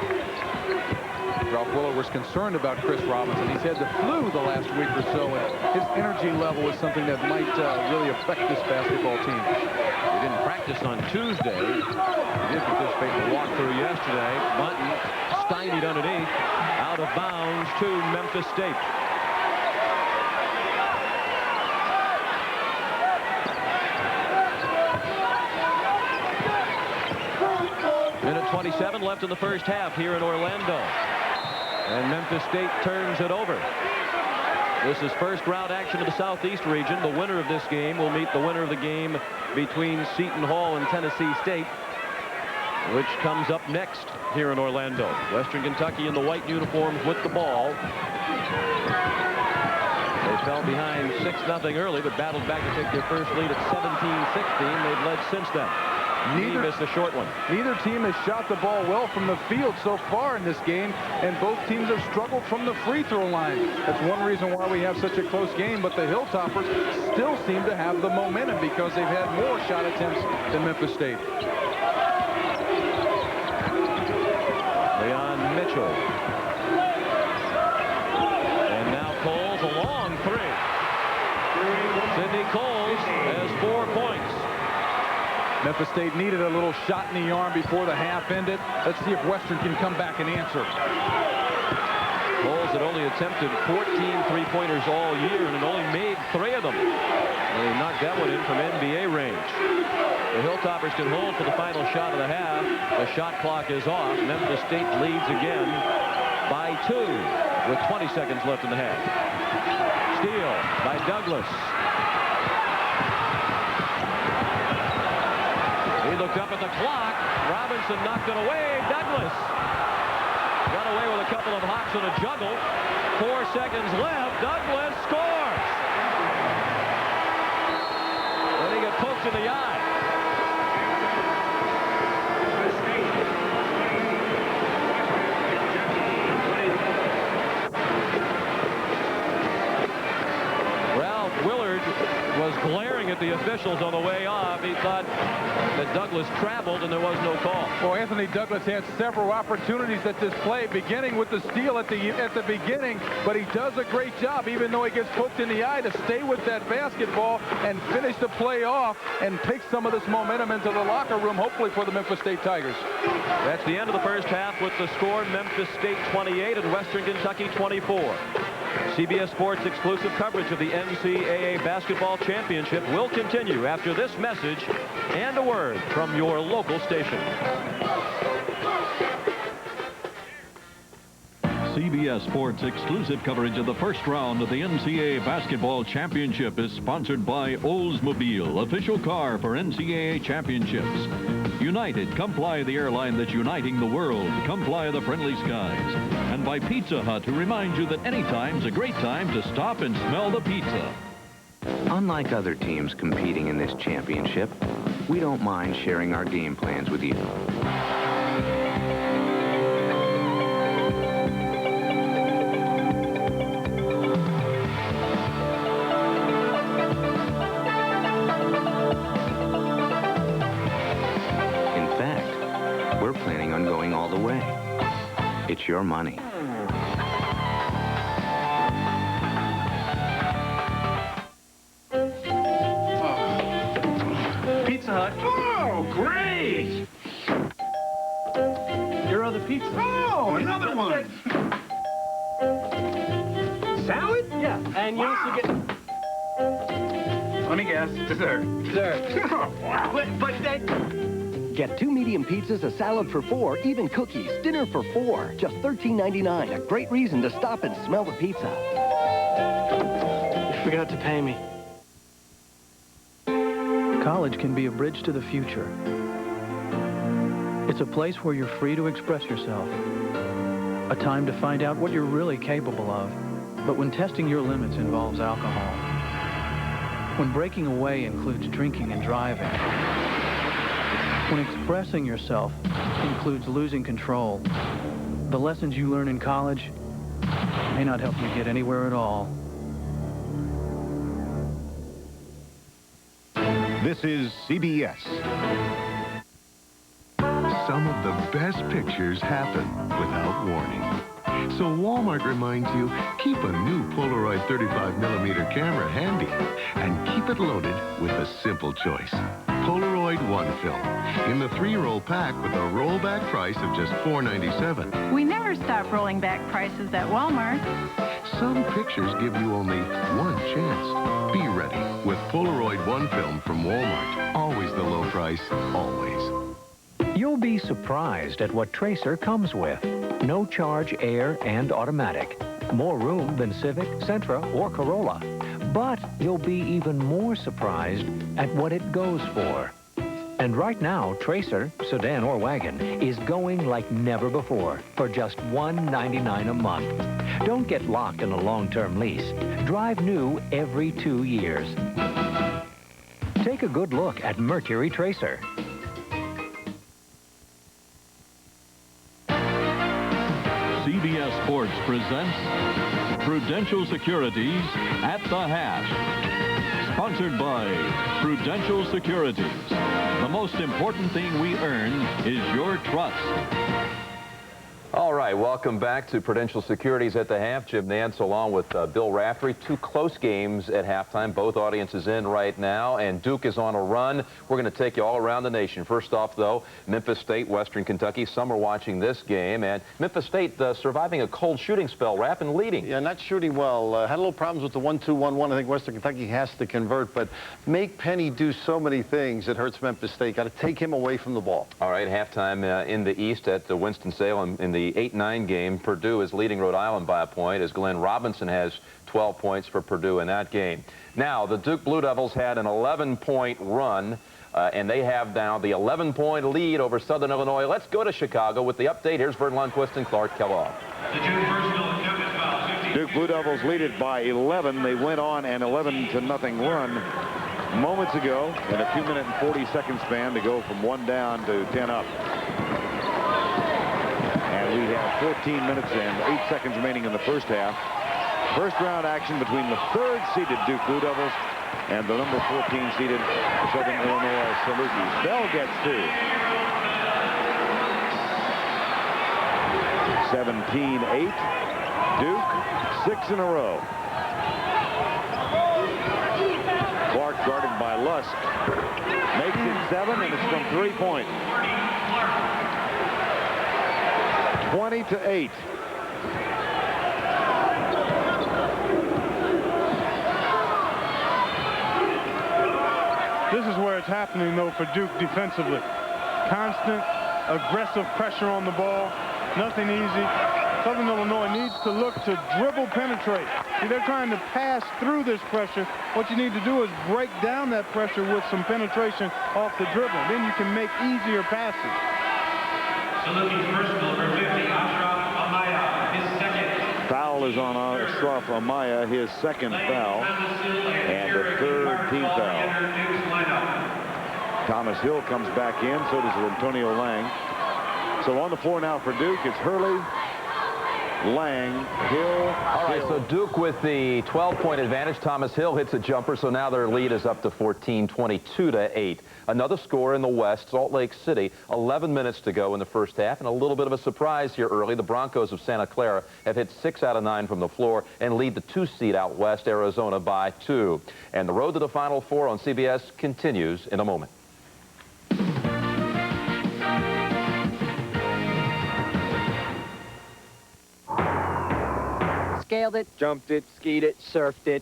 Ralph Willard was concerned about Chris Robinson. He's had the flu the last week or so, and his energy level is something that might really affect this basketball team. He didn't practice on Tuesday. He did participate in the walkthrough yesterday. Bunton stymied underneath, out of bounds to Memphis State. Minute 27 left in the first half here in Orlando. And Memphis State turns it over. This is first round action of the Southeast region. The winner of this game will meet the winner of the game between Seton Hall and Tennessee State, which comes up next here in Orlando. Western Kentucky in the white uniforms with the ball. They fell behind 6-0 early, but battled back to take their first lead at 17-16. They've led since then. Neither missed a short one. Neither team has shot the ball well from the field so far in this game, and both teams have struggled from the free throw line. That's one reason why we have such a close game, but the Hilltoppers still seem to have the momentum because they've had more shot attempts than Memphis State. Leon Mitchell. And now Coles, a long 3. Sidney Coles has 4 points. Memphis State needed a little shot in the arm before the half ended. Let's see if Western can come back and answer. Coles had only attempted 14 three-pointers all year and had only made 3 of them. They knocked that one in from NBA range. The Hilltoppers can hold for the final shot of the half. The shot clock is off. Memphis State leads again by 2 with 20 seconds left in the half. Steal by Douglas. He looked up at the clock. Robinson knocked it away. Douglas got away with a couple of hops and a juggle. 4 seconds left. Douglas scores. Then he got poked in the eye. the officials on the way off. He thought that Douglas traveled and there was no call. Well, Anthony Douglas had several opportunities at this play, beginning with the steal at the beginning, but he does a great job, even though he gets poked in the eye, to stay with that basketball and finish the play off and take some of this momentum into the locker room, hopefully for the Memphis State Tigers. That's the end of the first half with the score: Memphis State 28 and Western Kentucky 24. CBS Sports exclusive coverage of the NCAA Basketball Championship will continue after this message and a word from your local station. CBS Sports exclusive coverage of the first round of the NCAA Basketball Championship is sponsored by Oldsmobile, official car for NCAA championships. United, come fly the airline that's uniting the world. Come fly the friendly skies. And by Pizza Hut, to remind you that any time's a great time to stop and smell the pizza. Unlike other teams competing in this championship, we don't mind sharing our game plans with you. It's your money. Pizza Hut. Oh, great! Your other pizza. Oh, another one. Salad? Yeah, and you also get... Let me guess. Dessert. But that... Get 2 medium pizzas, a salad for $4, even cookies, dinner for $4. Just $13.99. A great reason to stop and smell the pizza. You forgot to pay me. College can be a bridge to the future. It's a place where you're free to express yourself. A time to find out what you're really capable of. But when testing your limits involves alcohol. When breaking away includes drinking and driving. When expressing yourself includes losing control, the lessons you learn in college may not help you get anywhere at all. This is CBS. Some of the best pictures happen without warning. So Walmart reminds you, keep a new Polaroid 35mm camera handy and keep it loaded with a simple choice. Polaroid One Film in the 3-roll pack with a rollback price of just $4.97. We never stop rolling back prices at Walmart. Some pictures give you only one chance. Be ready with Polaroid One Film from Walmart. Always the low price, always. You'll be surprised at what Tracer comes with. No charge air and automatic. More room than Civic, Sentra, or Corolla. But you'll be even more surprised at what it goes for. And right now, Tracer, sedan or wagon, is going like never before for just $199 a month. Don't get locked in a long-term lease. Drive new every 2 years. Take a good look at Mercury Tracer. CBS Sports presents Prudential Securities at the Hash. Sponsored by Prudential Securities. The most important thing we earn is your trust. All right, welcome back to Prudential Securities at the Half. Jim Nance along with Bill Raftery. 2 close games at halftime. Both audiences in right now, and Duke is on a run. We're going to take you all around the nation. First off, though, Memphis State, Western Kentucky. Some are watching this game, and Memphis State surviving a cold shooting spell, Rapp, and leading. Yeah, not shooting well. Had a little problems with the 1-2-1-1. I think Western Kentucky has to convert, but make Penny do so many things that hurts Memphis State. Got to take him away from the ball. All right, halftime in the East at Winston-Salem in the 8-9 game. Purdue is leading Rhode Island by a point as Glenn Robinson has 12 points for Purdue in that game. Now, the Duke Blue Devils had an 11-point run, and they have now the 11-point lead over Southern Illinois. Let's go to Chicago with the update. Here's Vern Lundquist and Clark Kellogg. Duke Blue Devils lead it by 11. They went on an 11-0 run moments ago in a 2-minute and 40-second span to go from 1 down to 10 up. And we have 14 minutes and 8 seconds remaining in the first half. First round action between the 3rd-seeded Duke Blue Devils and the number 14 seeded Southern Illinois Salukis. Bell gets 2. 17-8. Duke, 6 in a row. Clark guarded by Lusk. Makes it 7, and it's from 3-point. 20-8. This is where it's happening, though, for Duke defensively. Constant, aggressive pressure on the ball. Nothing easy. Southern Illinois needs to look to dribble penetrate. See, they're trying to pass through this pressure. What you need to do is break down that pressure with some penetration off the dribble. Then you can make easier passes. Salukis first number 50, Ashraf Amaya, his second. Foul is on Ashraf Amaya, his second foul, and the third team foul. Thomas Hill comes back in, so does Antonio Lang. So on the floor now for Duke, it's Hurley, Lang, Hill. All right, so Duke with the 12-point advantage. Thomas Hill hits a jumper, so now their lead is up to 14, 22-8. Another score in the West, Salt Lake City. 11 minutes to go in the first half, and a little bit of a surprise here early. The Broncos of Santa Clara have hit 6 out of 9 from the floor and lead the 2 seed out west, Arizona, by 2. And the road to the Final Four on CBS continues in a moment. Scaled it, jumped it, skied it, surfed it.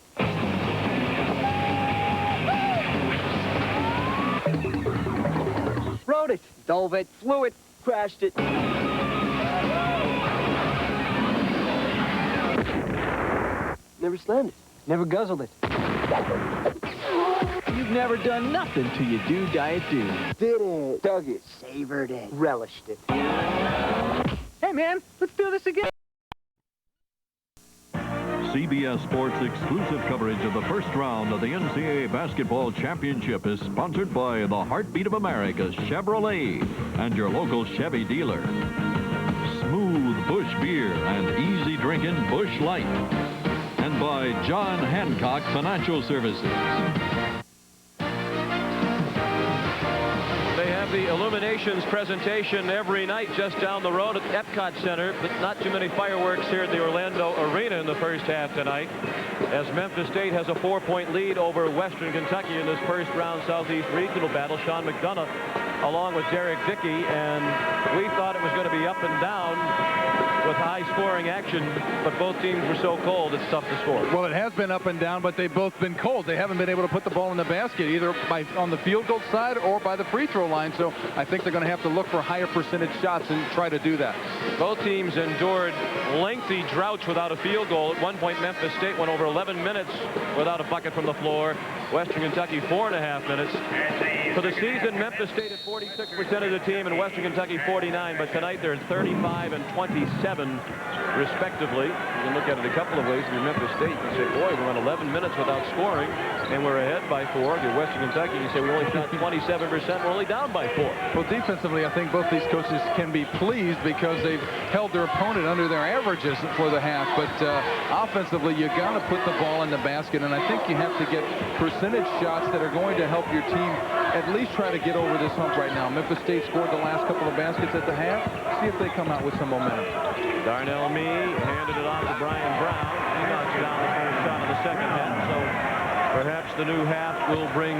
Rode it, dove it, flew it, crashed it. Never slammed it, never guzzled it. You've never done nothing till you do Diet Do. Did it, dug it, savored it, relished it. Hey man, let's do this again. CBS Sports exclusive coverage of the first round of the NCAA Basketball Championship is sponsored by the Heartbeat of America, Chevrolet, and your local Chevy dealer. Smooth Busch Beer and easy drinking Busch Light. And by John Hancock Financial Services. The Illuminations presentation every night just down the road at the Epcot Center, but not too many fireworks here at the Orlando Arena in the first half tonight, as Memphis State has a 4-point lead over Western Kentucky in this first round Southeast Regional battle. Sean McDonough along with Derek Dickey, and we thought it was going to be up and down with high-scoring action, but both teams were so cold it's tough to score. Well, it has been up and down, but they've both been cold. They haven't been able to put the ball in the basket, either on the field goal side or by the free throw line, so I think they're going to have to look for higher percentage shots and try to do that. Both teams endured lengthy droughts without a field goal. At one point, Memphis State went over 11 minutes without a bucket from the floor. Western Kentucky 4.5 minutes. For the season, Memphis State at 46% of the team and Western Kentucky 49, but tonight they're 35 and 27 respectively. You can look at it a couple of ways. If you're Memphis State, you say, boy, we went 11 minutes without scoring and we're ahead by 4. If you're Western Kentucky, you say we only shot 27%, we're only down by 4. Well, defensively, I think both these coaches can be pleased because they've held their opponent under their averages for the half, but offensively, you got to put the ball in the basket, and I think you have to get percentage shots that are going to help your team at least try to get over this hump right now. Memphis State scored the last couple of baskets at the half. See if they come out with some momentum. Darnell handed it off to Brian Brown. He knocks down the first shot of the second half, so perhaps the new half will bring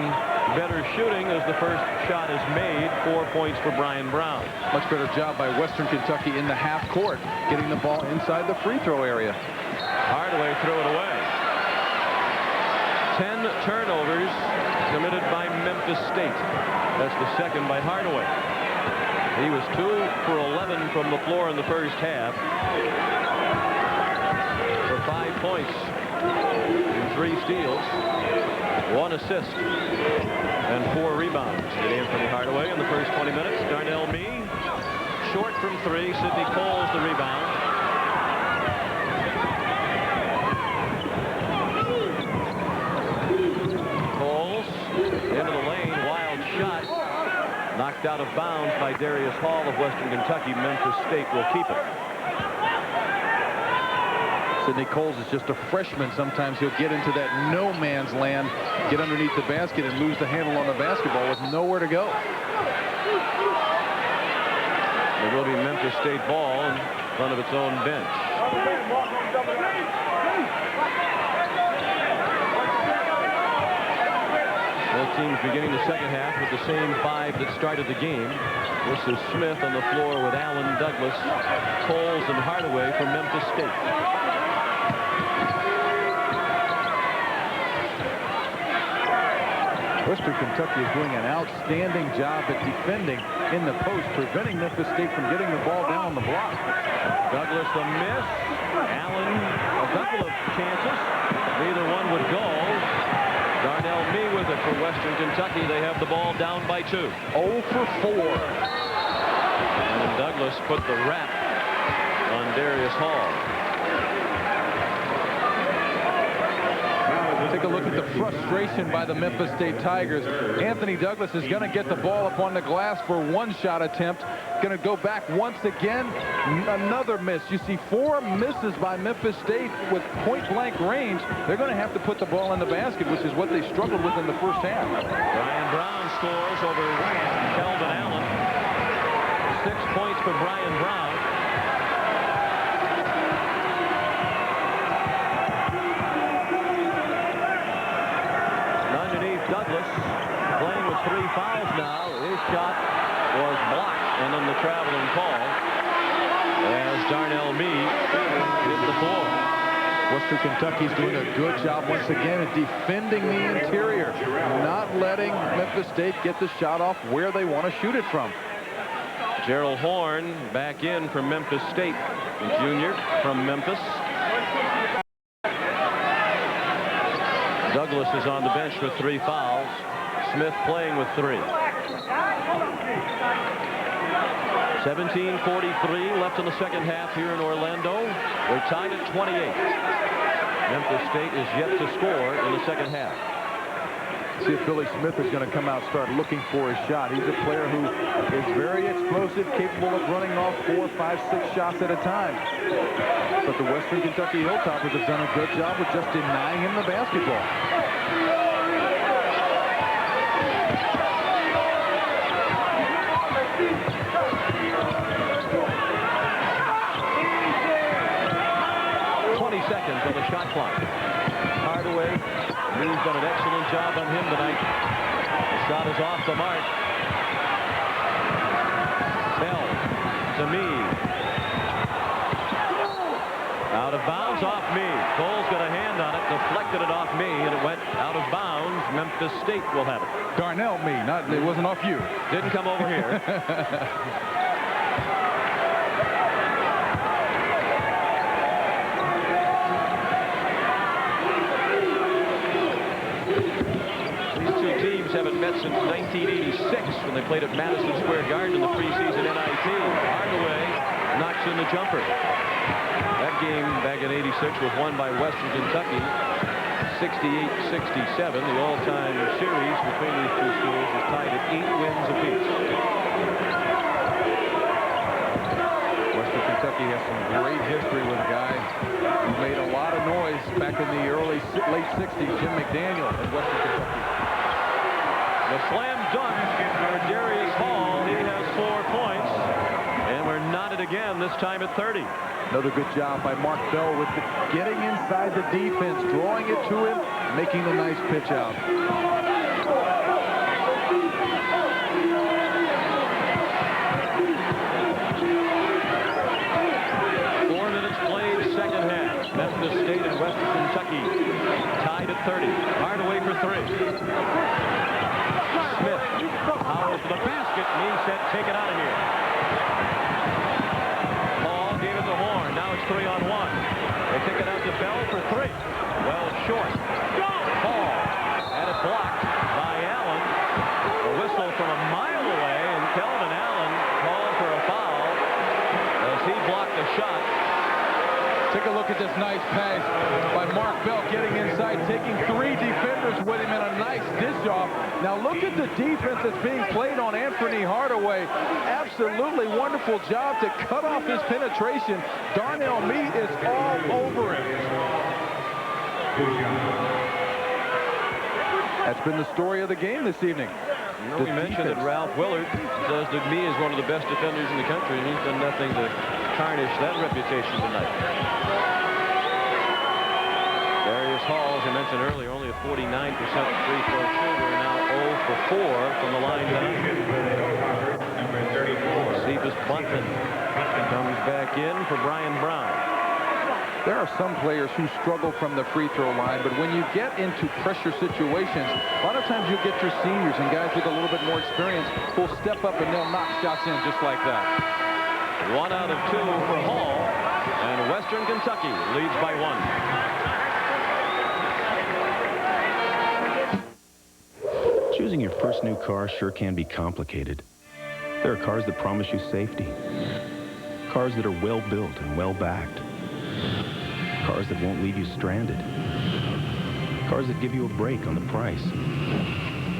better shooting as the first shot is made. 4 points for Brian Brown. Much better job by Western Kentucky in the half court, getting the ball inside the free throw area. Hardaway threw it away. 10 turnovers committed by Memphis State. That's the second by Hardaway. He was 2 for 11 from the floor in the first half for 5 points and 3 steals, 1 assist, and 4 rebounds. Anfernee Hardaway in the first 20 minutes. Darnell short from 3. Sidney Coles the rebound. Into the lane, wild shot, knocked out of bounds by Darius Hall of Western Kentucky. Memphis State will keep it. Sidney Coles is just a freshman. Sometimes he'll get into that no man's land, get underneath the basket, and lose the handle on the basketball with nowhere to go. It will be Memphis State ball in front of its own bench. Both teams beginning the second half with the same 5 that started the game. This is Smith on the floor with Allen, Douglas, Coles, and Hardaway from Memphis State. Western Kentucky is doing an outstanding job at defending in the post, preventing Memphis State from getting the ball down on the block. Douglas the miss. Allen a couple of chances. Neither one would go. Darnell with it for Western Kentucky. They have the ball down by 2. 0 for 4. And Douglas put the wrap on Darius Hall. Take a look at the frustration by the Memphis State Tigers. Anthony Douglas is going to get the ball up on the glass for 1 shot attempt. Going to go back once again. Another miss. You see 4 misses by Memphis State with point-blank range. They're going to have to put the ball in the basket, which is what they struggled with in the first half. Brian Brown scores over Kelvin Allen. 6 points for Brian Brown. Douglas playing with 3 fouls now. His shot was blocked, and then the traveling call as Darnell hit the floor. Western Kentucky's doing a good job once again at defending the interior, not letting Memphis State get the shot off where they want to shoot it from. Gerald Horn back in from Memphis State, the junior from Memphis. Douglas is on the bench with 3 fouls. Smith playing with 3. 17:43 left in the second half here in Orlando. They're tied at 28. Memphis State is yet to score in the second half. See if Billy Smith is going to come out and start looking for a shot. He's a player who is very explosive, capable of running off 4, 5, 6 shots at a time. But the Western Kentucky Hilltoppers have done a good job with just denying him the basketball. Seconds on the shot clock. Hardaway, he's done an excellent job on him tonight. The shot is off the mark. Bell to Meade. Out of bounds off Meade. Cole's got a hand on it, deflected it off Meade, and it went out of bounds. Memphis State will have it. Darnell Meade, it wasn't off you. Didn't come over here. Haven't met since 1986 when they played at Madison Square Garden in the preseason NIT. Hardaway knocks in the jumper. That game back in '86 was won by Western Kentucky 68-67. The all-time series between these two schools is tied at 8 wins apiece. Western Kentucky has some great history with a guy who made a lot of noise back in the late 60s, Jim McDaniel at Western Kentucky. The slam dunk for Darius Hall. He has 4 points. And we're knotted again, this time at 30. Another good job by Mark Bell with getting inside the defense, drawing it to him, making the nice pitch out. Second half. Memphis State and Western Kentucky tied at 30. Hardaway for 3. Smith powers to the basket. Knee set. Take it out of here. Paul gave it to Horn. Now it's 3-on-1. They kick it out to Bell for 3. Well short. Paul had it blocked by Allen. A whistle from a mile away, and Kelvin Allen called for a foul as he blocked the shot. Take a look at this nice pass by Mark Bell getting inside, taking 3 defenders with him, and a nice dish off. Now look at the defense that's being played on Anfernee Hardaway. Absolutely wonderful job to cut off his penetration. Darnell Meat is all over him. That's been the story of the game this evening. You know, we mentioned that Ralph Willard says that me is one of the best defenders in the country, and he's done nothing to tarnish that reputation tonight. Darius Hall, as I mentioned earlier, only a 49% free throw shooter, now 0 for 4 from the line tonight. Cephas Bunton comes back in for Brian Brown. There are some players who struggle from the free throw line, but when you get into pressure situations, a lot of times you'll get your seniors and guys with a little bit more experience who'll step up and they'll knock shots in just like that. 1 out of 2 for Hall, and Western Kentucky leads by 1. Choosing your first new car sure can be complicated. There are cars that promise you safety, cars that are well built and well backed, cars that won't leave you stranded, cars that give you a break on the price,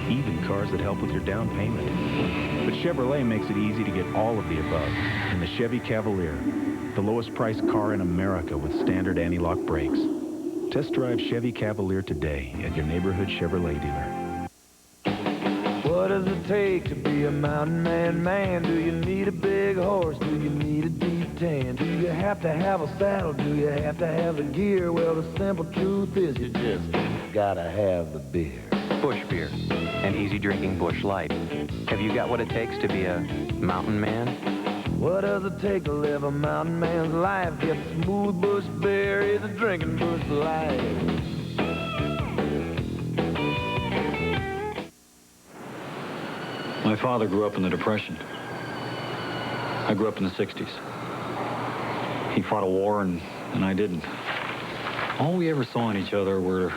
even cars that help with your down payment. But Chevrolet makes it easy to get all of the above in the Chevy Cavalier, the lowest priced car in America with standard anti-lock brakes. Test drive Chevy Cavalier today at your neighborhood Chevrolet dealer. What does it take to be a mountain man? Do you need a big horse? Do you need a deep tan? Do you have to have a saddle? Do you have to have the gear? Well, the simple truth is you just gotta have the beer. Bush beer, an easy drinking Bush Light. Have you got what it takes to be a mountain man? What does it take to live a mountain man's life? Get a smooth Bush beer, is a drinking Bush Light. My father grew up in the Depression. I grew up in the 60s. He fought a war and I didn't. All we ever saw in each other were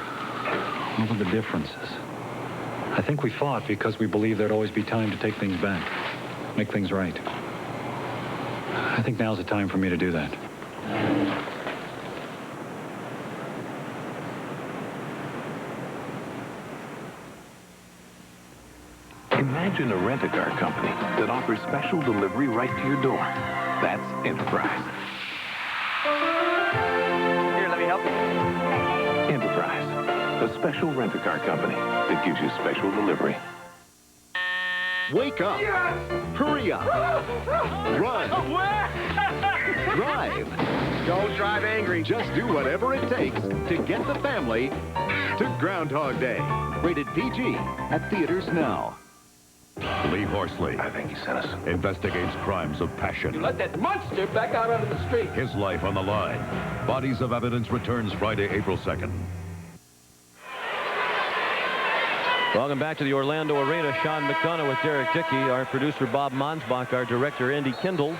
the differences. I think we fought because we believed there'd always be time to take things back, make things right. I think now's the time for me to do that. Imagine a rent-a-car company that offers special delivery right to your door. That's Enterprise. Here, let me help you. Enterprise, a special rent-a-car company that gives you special delivery. Wake up. Yes. Hurry up. Run. Drive. Don't drive angry. Just do whatever it takes to get the family to Groundhog Day. Rated PG at theaters now. Lee Horsley, I think he sent us. investigates crimes of passion. You let that monster back out onto the street. His life on the line. Bodies of Evidence returns Friday, April 2nd. Welcome back to the Orlando Arena. Sean McDonough with Derek Dickey, our producer Bob Monsbach, our director Andy Kindle.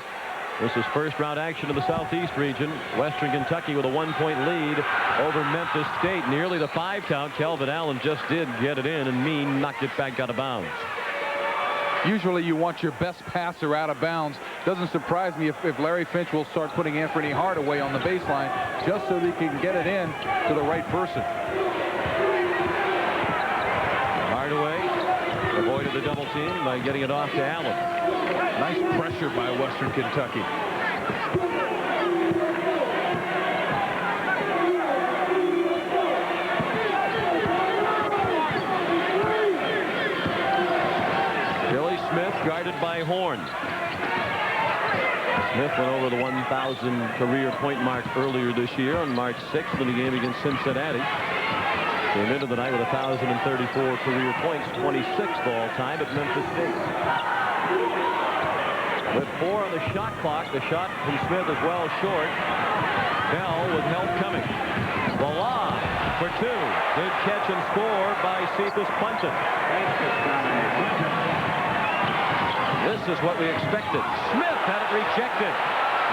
This is first round action of the Southeast region. Western Kentucky with a 1-point lead over Memphis State. Nearly the 5 count. Kelvin Allen just did get it in, and Mean knocked it back out of bounds. Usually you want your best passer out of bounds. Doesn't surprise me if Larry Finch will start putting Anfernee Hardaway on the baseline just so they can get it in to the right person. Hardaway avoided the double team by getting it off to Allen. Nice pressure by Western Kentucky. Smith guarded by Horn. Smith went over the 1,000 career point mark earlier this year on March 6th in the game against Cincinnati. Came into the night with 1,034 career points, 26th all time at Memphis State. With 4 on the shot clock, the shot from Smith is well short. Bell with help coming. Bala for 2. Good catch and score by Cephas Bunton. This is what we expected. Smith had it rejected.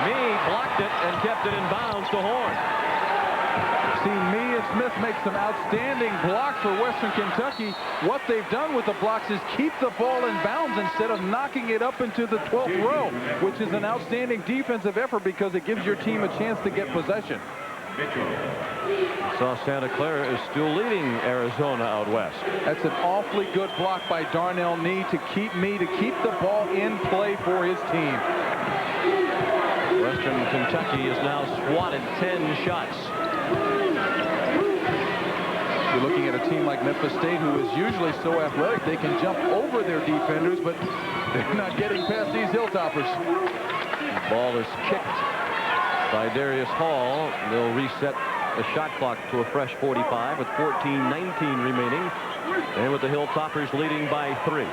Mee blocked it and kept it in bounds to Horn. We've seen me and Smith make some outstanding blocks for Western Kentucky. What they've done with the blocks is keep the ball in bounds instead of knocking it up into the 12th row, which is an outstanding defensive effort because it gives your team a chance to get possession. So Santa Clara is still leading Arizona out west. That's an awfully good block by Darnell to keep the ball in play for his team. Western Kentucky has now swatted 10 shots. You're looking at a team like Memphis State, who is usually so athletic they can jump over their defenders, but they're not getting past these Hilltoppers. The ball is kicked by Darius Hall. They'll reset the shot clock to a fresh 45 with 14:19 remaining, and with the Hilltoppers leading by 3.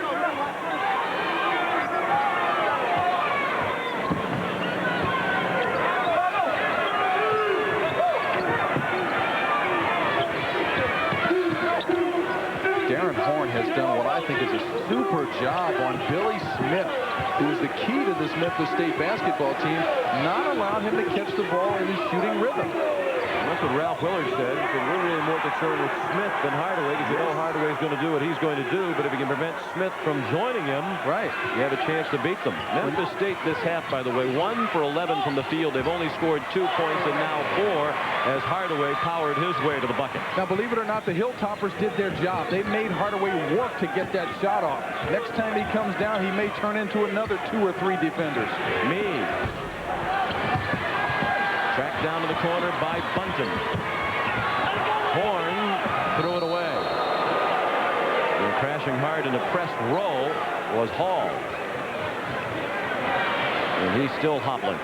Has done what I think is a super job on Billy Smith, who is the key to this Memphis State basketball team, not allowing him to catch the ball in his shooting rhythm. That's what Ralph Willard said. He said, we're really more concerned with Smith than Hardaway, because you know Hardaway's going to do what he's going to do, but if you can prevent Smith from joining him, right, you have a chance to beat them. Memphis State this half, by the way, 1 for 11 from the field. They've only scored 2 points and now 4 as Hardaway powered his way to the bucket. Now, believe it or not, the Hilltoppers did their job. They made Hardaway work to get that shot off. Next time he comes down, he may turn into another 2 or 3 defenders. Tracked down to the corner by Bunton. Horn threw it away. And crashing hard in the press row was Hall. And he's still hobbling.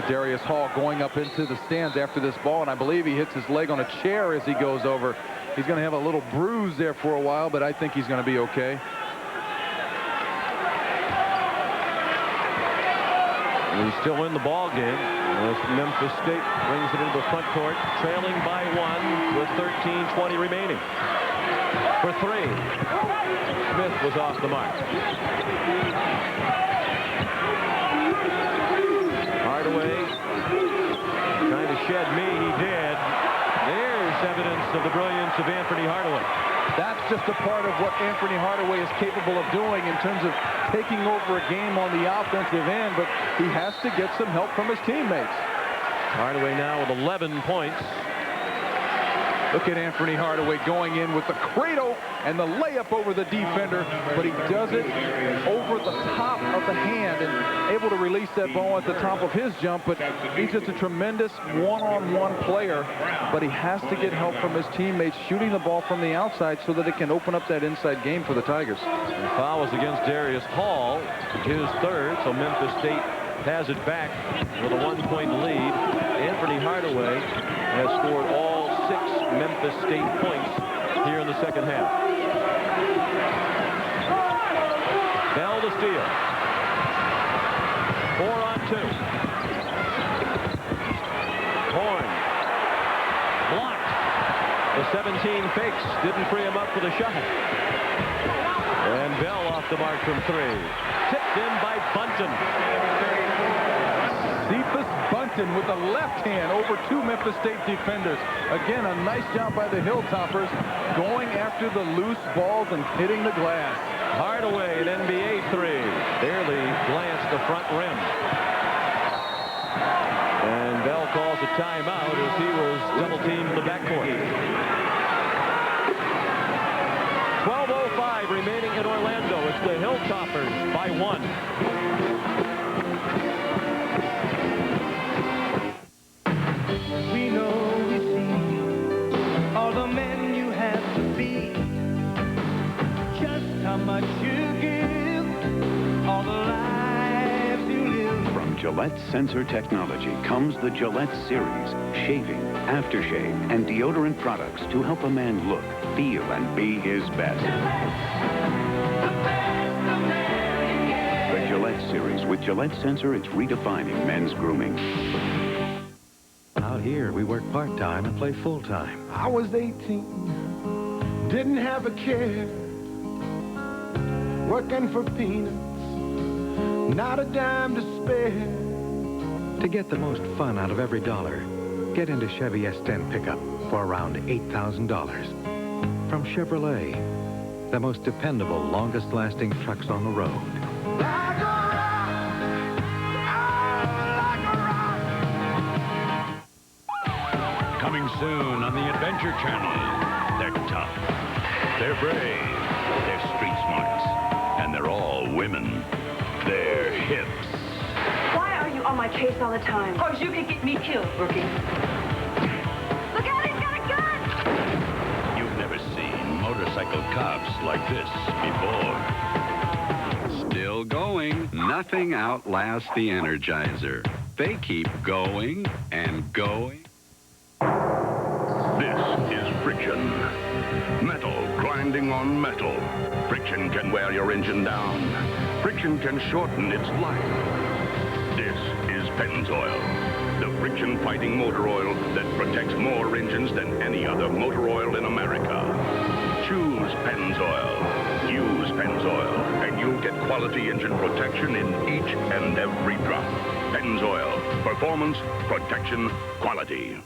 Darius Hall going up into the stands after this ball, and I believe he hits his leg on a chair as he goes over. He's going to have a little bruise there for a while, but I think he's going to be okay. He's still in the ball game as Memphis State brings it into the front court, trailing by 1 with 13:20 remaining. For 3, Smith was off the mark. Hardaway trying to shed me. He did. There's evidence of the brilliance of Anfernee Hardaway. That's just a part of what Anfernee Hardaway is capable of doing in terms of taking over a game on the offensive end, but he has to get some help from his teammates. Hardaway now with 11 points. Look at Anfernee Hardaway going in with the cradle and the layup over the defender, but he does it over the top of the hand and able to release that ball at the top of his jump. But he's just a tremendous one-on-one player, but he has to get help from his teammates shooting the ball from the outside so that it can open up that inside game for the Tigers. The foul was against Darius Hall, his 3rd, so Memphis State has it back with a 1-point lead. Anfernee Hardaway has scored all 6 Memphis State points here in the second half. Bell to steal. 4-on-2. Horn blocked. The 17 fakes didn't free him up for the shot. And Bell off the mark from 3. Tipped in by Bunton. Cephas Bunton with the left hand over 2 Memphis State defenders. Again, a nice job by the Hilltoppers going after the loose balls and hitting the glass. Hardaway, an NBA 3. Barely glanced the front rim. And Bell calls a timeout as he was double-teamed in the backcourt. 12:05 remaining in Orlando. It's the Hilltoppers by 1. We know we see all the men you have to be, just how much you give, all the lives you live. From Gillette Sensor Technology comes the Gillette Series, shaving, aftershave, and deodorant products to help a man look, feel, and be his best. The Gillette Series with Gillette Sensor, it's redefining men's grooming. Out here, we work part-time and play full-time. I was 18, didn't have a care, working for peanuts, not a dime to spare. To get the most fun out of every dollar, get into Chevy S10 pickup for around $8,000. From Chevrolet, the most dependable, longest-lasting trucks on the road. Coming soon on the Adventure Channel. They're tough. They're brave. They're street smarts. And they're all women. They're hips. Why are you on my case all the time? Because you could get me killed, Brookie. Look out, he's got a gun! You've never seen motorcycle cops like this before. Still going. Nothing outlasts the Energizer. They keep going and going. This is friction. Metal grinding on metal. Friction can wear your engine down. Friction can shorten its life. This is Pennzoil, the friction-fighting motor oil that protects more engines than any other motor oil in America. Choose Pennzoil. Use Pennzoil, and you'll get quality engine protection in each and every drop. Pennzoil. Performance, protection, quality.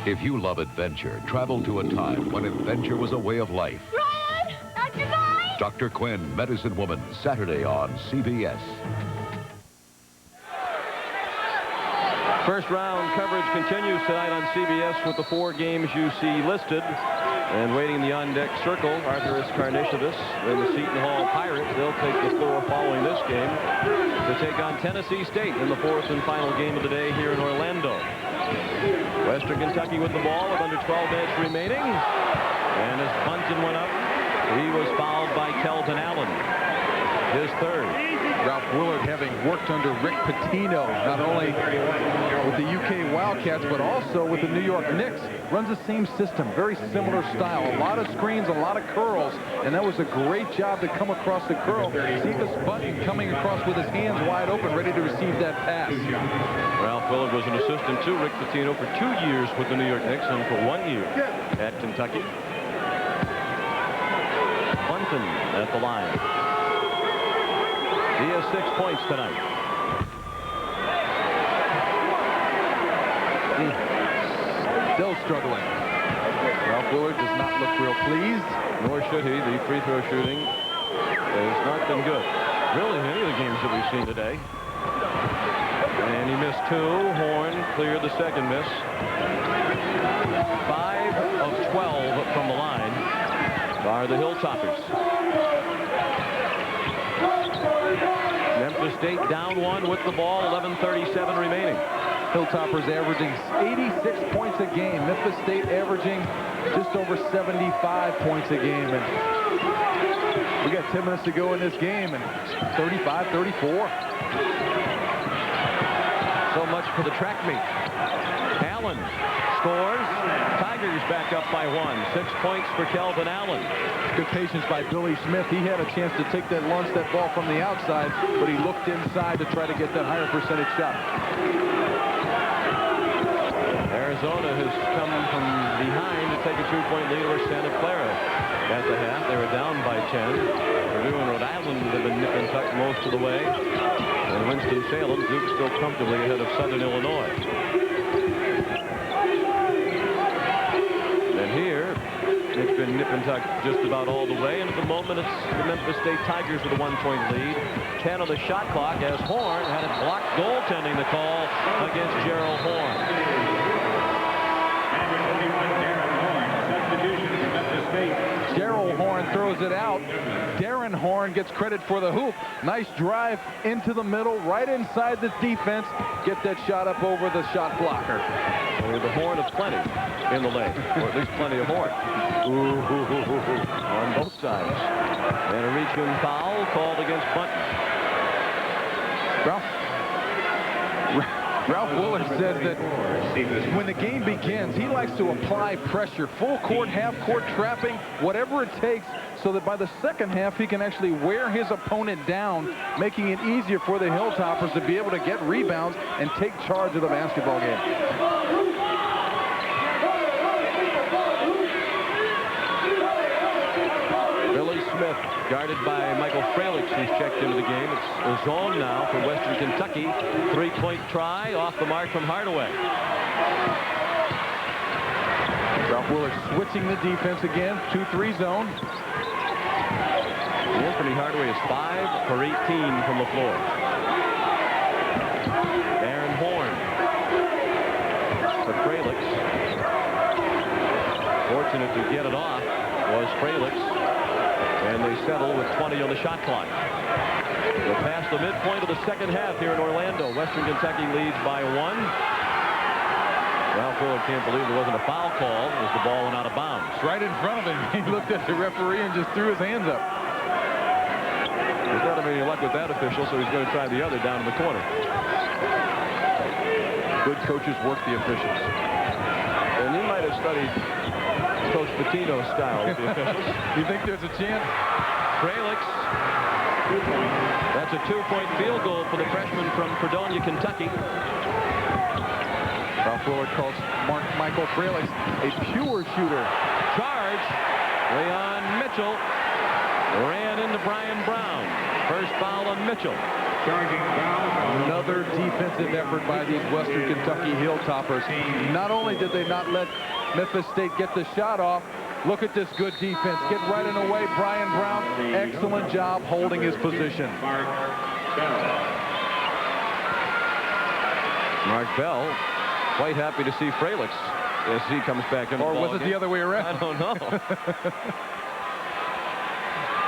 If you love adventure, travel to a time when adventure was a way of life. Ryan! Dr. Guy! Dr. Quinn, Medicine Woman, Saturday on CBS. First round coverage continues tonight on CBS with the 4 games you see listed. And waiting in the on-deck circle, Arthurus Karnisovas and the Seton Hall Pirates. They'll take the floor following this game to take on Tennessee State in the 4th and final game of the day here in Orlando. Western Kentucky with the ball with under 12 minutes remaining. And as Bunton went up, he was fouled by Kelvin Allen. His third. Ralph Willard, having worked under Rick Pitino, not only with the UK Wildcats, but also with the New York Knicks, runs the same system, very similar style. A lot of screens, a lot of curls, and that was a great job to come across the curl. Cephas Bunton coming across with his hands wide open, ready to receive that pass. Ralph Willard was an assistant to Rick Pitino for 2 years with the New York Knicks and for 1 year at Kentucky. Bunton at the line. He has 6 points tonight. Still struggling. Ralph Willard does not look real pleased. Nor should he. The free throw shooting has not been good. Really, in any of the games that we've seen today. And he missed 2. Horn cleared the second miss. 5 of 12 from the line are the Hilltoppers. Memphis State down 1 with the ball, 11:37 remaining. Hilltoppers averaging 86 points a game. Memphis State averaging just over 75 points a game. And we got 10 minutes to go in this game, and 35-34. So much for the track meet. Allen scores. Tigers back up by 1. 6 points for Kelvin Allen. Good patience by Billy Smith. He had a chance to take that launch that ball from the outside, but he looked inside to try to get that higher percentage shot. Arizona has come from behind to take a 2-point lead over Santa Clara at the half. They were down by 10. Purdue and Rhode Island have been nip and tuck most of the way. And Winston-Salem, Duke still comfortably ahead of Southern Illinois. And here, it's been nip and tuck just about all the way. And at the moment, it's the Memphis State Tigers with a 1-point lead. 10 on the shot clock as Horn had it blocked goaltending the call against Gerald Horn. Gerald Horn throws it out. Darren Horn gets credit for the hoop. Nice drive into the middle, right inside the defense. Get that shot up over the shot blocker. So the Horn of plenty in the lane, or at least plenty of Horn. On both sides. And a reach-in foul called against Bunton. Ralph Willard says that when the game begins, he likes to apply pressure, full court, half court, trapping, whatever it takes, so that by the second half he can actually wear his opponent down, making it easier for the Hilltoppers to be able to get rebounds and take charge of the basketball game. Billy Smith guarded by Michael Fralick, who's checked into the game. It's a zone now for Western Kentucky. 3-point try off the mark from Hardaway. Ralph Willard switching the defense again. 2-3 zone. Anfernee Hardaway is 5 for 18 from the floor. Aaron Horn for Fralick. Fortunate to get it off was Fralick. And they settle with 20 on the shot clock. We're past the midpoint of the second half here in Orlando. Western Kentucky leads by 1. Ralph Willard can't believe there wasn't a foul call as the ball went out of bounds. Right in front of him. He looked at the referee and just threw his hands up. He's not having any luck with that official, so he's going to try the other down in the corner. Good coaches work the officials. And he might have studied Coach Pitino's style with the officials. You think there's a chance? Fralick. That's a 2-point field goal for the freshman from Fredonia, Kentucky. Ralph Willard calls Michael Fralick a pure shooter. Charge. Leon Mitchell ran into Brian Brown. First foul on Mitchell. Another defensive effort by these Western Kentucky Hilltoppers. Not only did they not let Memphis State get the shot off, look at this good defense. Get right in the way. Brian Brown, excellent job holding his position. Mark Bell, quite happy to see Fralick as he comes back in. Or was it the other way around? I don't know.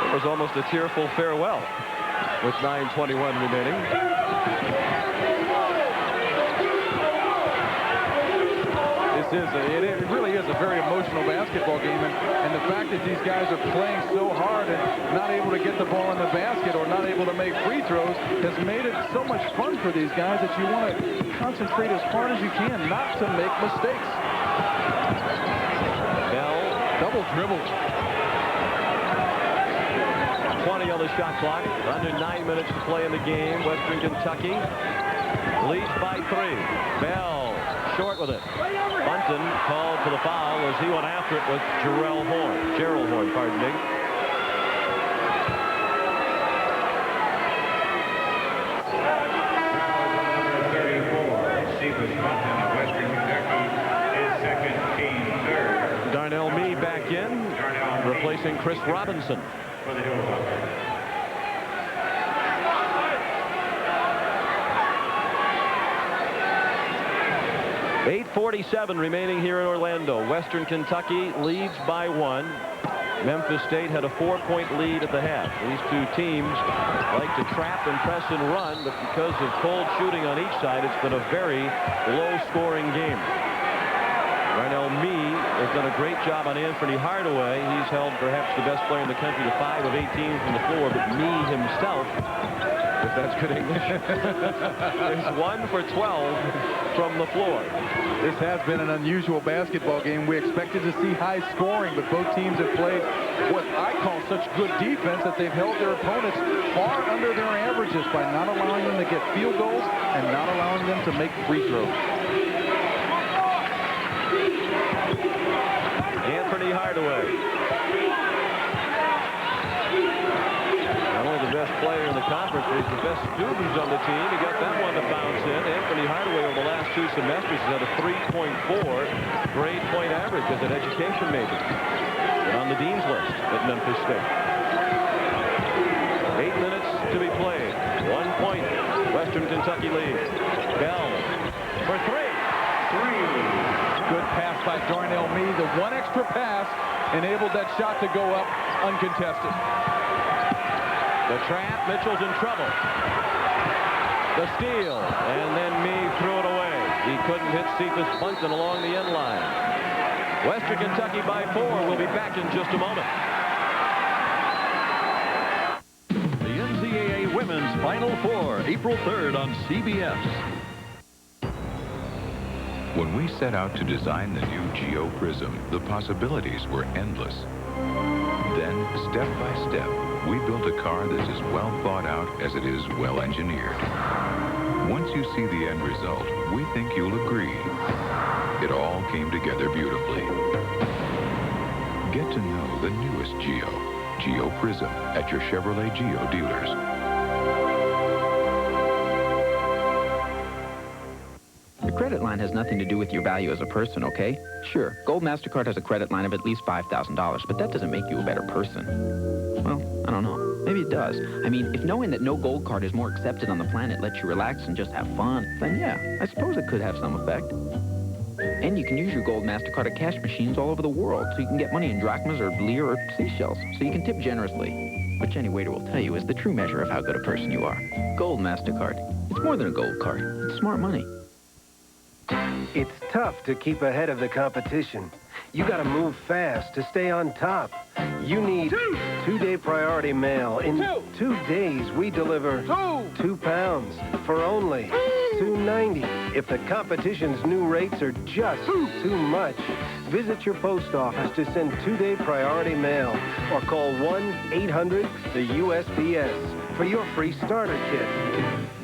It was almost a tearful farewell with 9:21 remaining. It really is a very emotional basketball game, and the fact that these guys are playing so hard and not able to get the ball in the basket or not able to make free throws has made it so much fun for these guys that you want to concentrate as hard as you can not to make mistakes. Bell double dribble. 20 on the shot clock. Under 9 minutes to play in the game. Western Kentucky leads by 3. Bell short with it. Bunton called for the foul as he went after it with Gerald Horn, pardon me. Darnell Mee back in, replacing Chris Robinson. For the Hilltoppers. 8:47 remaining here in Orlando. Western Kentucky leads by 1. Memphis State had a 4-point lead at the half. These two teams like to trap and press and run, but because of cold shooting on each side, it's been a very low-scoring game. Darnell Mee has done a great job on Anfernee Hardaway. He's held perhaps the best player in the country to 5 of 18 from the floor, but Mee himself, if that's good English, is 1 for 12 from the floor. This has been an unusual basketball game. We expected to see high scoring, but both teams have played what I call such good defense that they've held their opponents far under their averages by not allowing them to get field goals and not allowing them to make free throws. Anfernee Hardaway. Not only the best player in the conference, but he's the best student on the team. He got that one to bounce in. Anfernee Hardaway over the last 2 semesters has had a 3.4 grade point average as an education major. And on the dean's list at Memphis State. 8 minutes to be played. 1 point. Western Kentucky lead. Bell for 3. Good pass by Darnell Mee. The one extra pass enabled that shot to go up uncontested. The trap. Mitchell's in trouble. The steal. And then Mee threw it away. He couldn't hit Cephas Bunton along the end line. Western Kentucky by 4. We'll be back in just a moment. The NCAA Women's Final Four, April 3rd on CBS. When we set out to design the new Geo Prism, the possibilities were endless. Then, step by step, we built a car that's as well thought out as it is well engineered. Once you see the end result, we think you'll agree. It all came together beautifully. Get to know the newest Geo. Geo Prism at your Chevrolet Geo dealers. The credit line has nothing to do with your value as a person, okay? Sure, Gold MasterCard has a credit line of at least $5,000, but that doesn't make you a better person. Well, I don't know. Maybe it does. I mean, if knowing that no Gold card is more accepted on the planet lets you relax and just have fun, then yeah, I suppose it could have some effect. And you can use your Gold MasterCard at cash machines all over the world, so you can get money in drachmas or lire or seashells, so you can tip generously. Which any waiter will tell you is the true measure of how good a person you are. Gold MasterCard. It's more than a gold card. It's smart money. It's tough to keep ahead of the competition. You gotta move fast to stay on top. You need two-day priority mail. In 2 days, we deliver 2 pounds for only $2.90. If the competition's new rates are just too much, visit your post office to send 2-day priority mail or call 1-800-USPS for your free starter kit.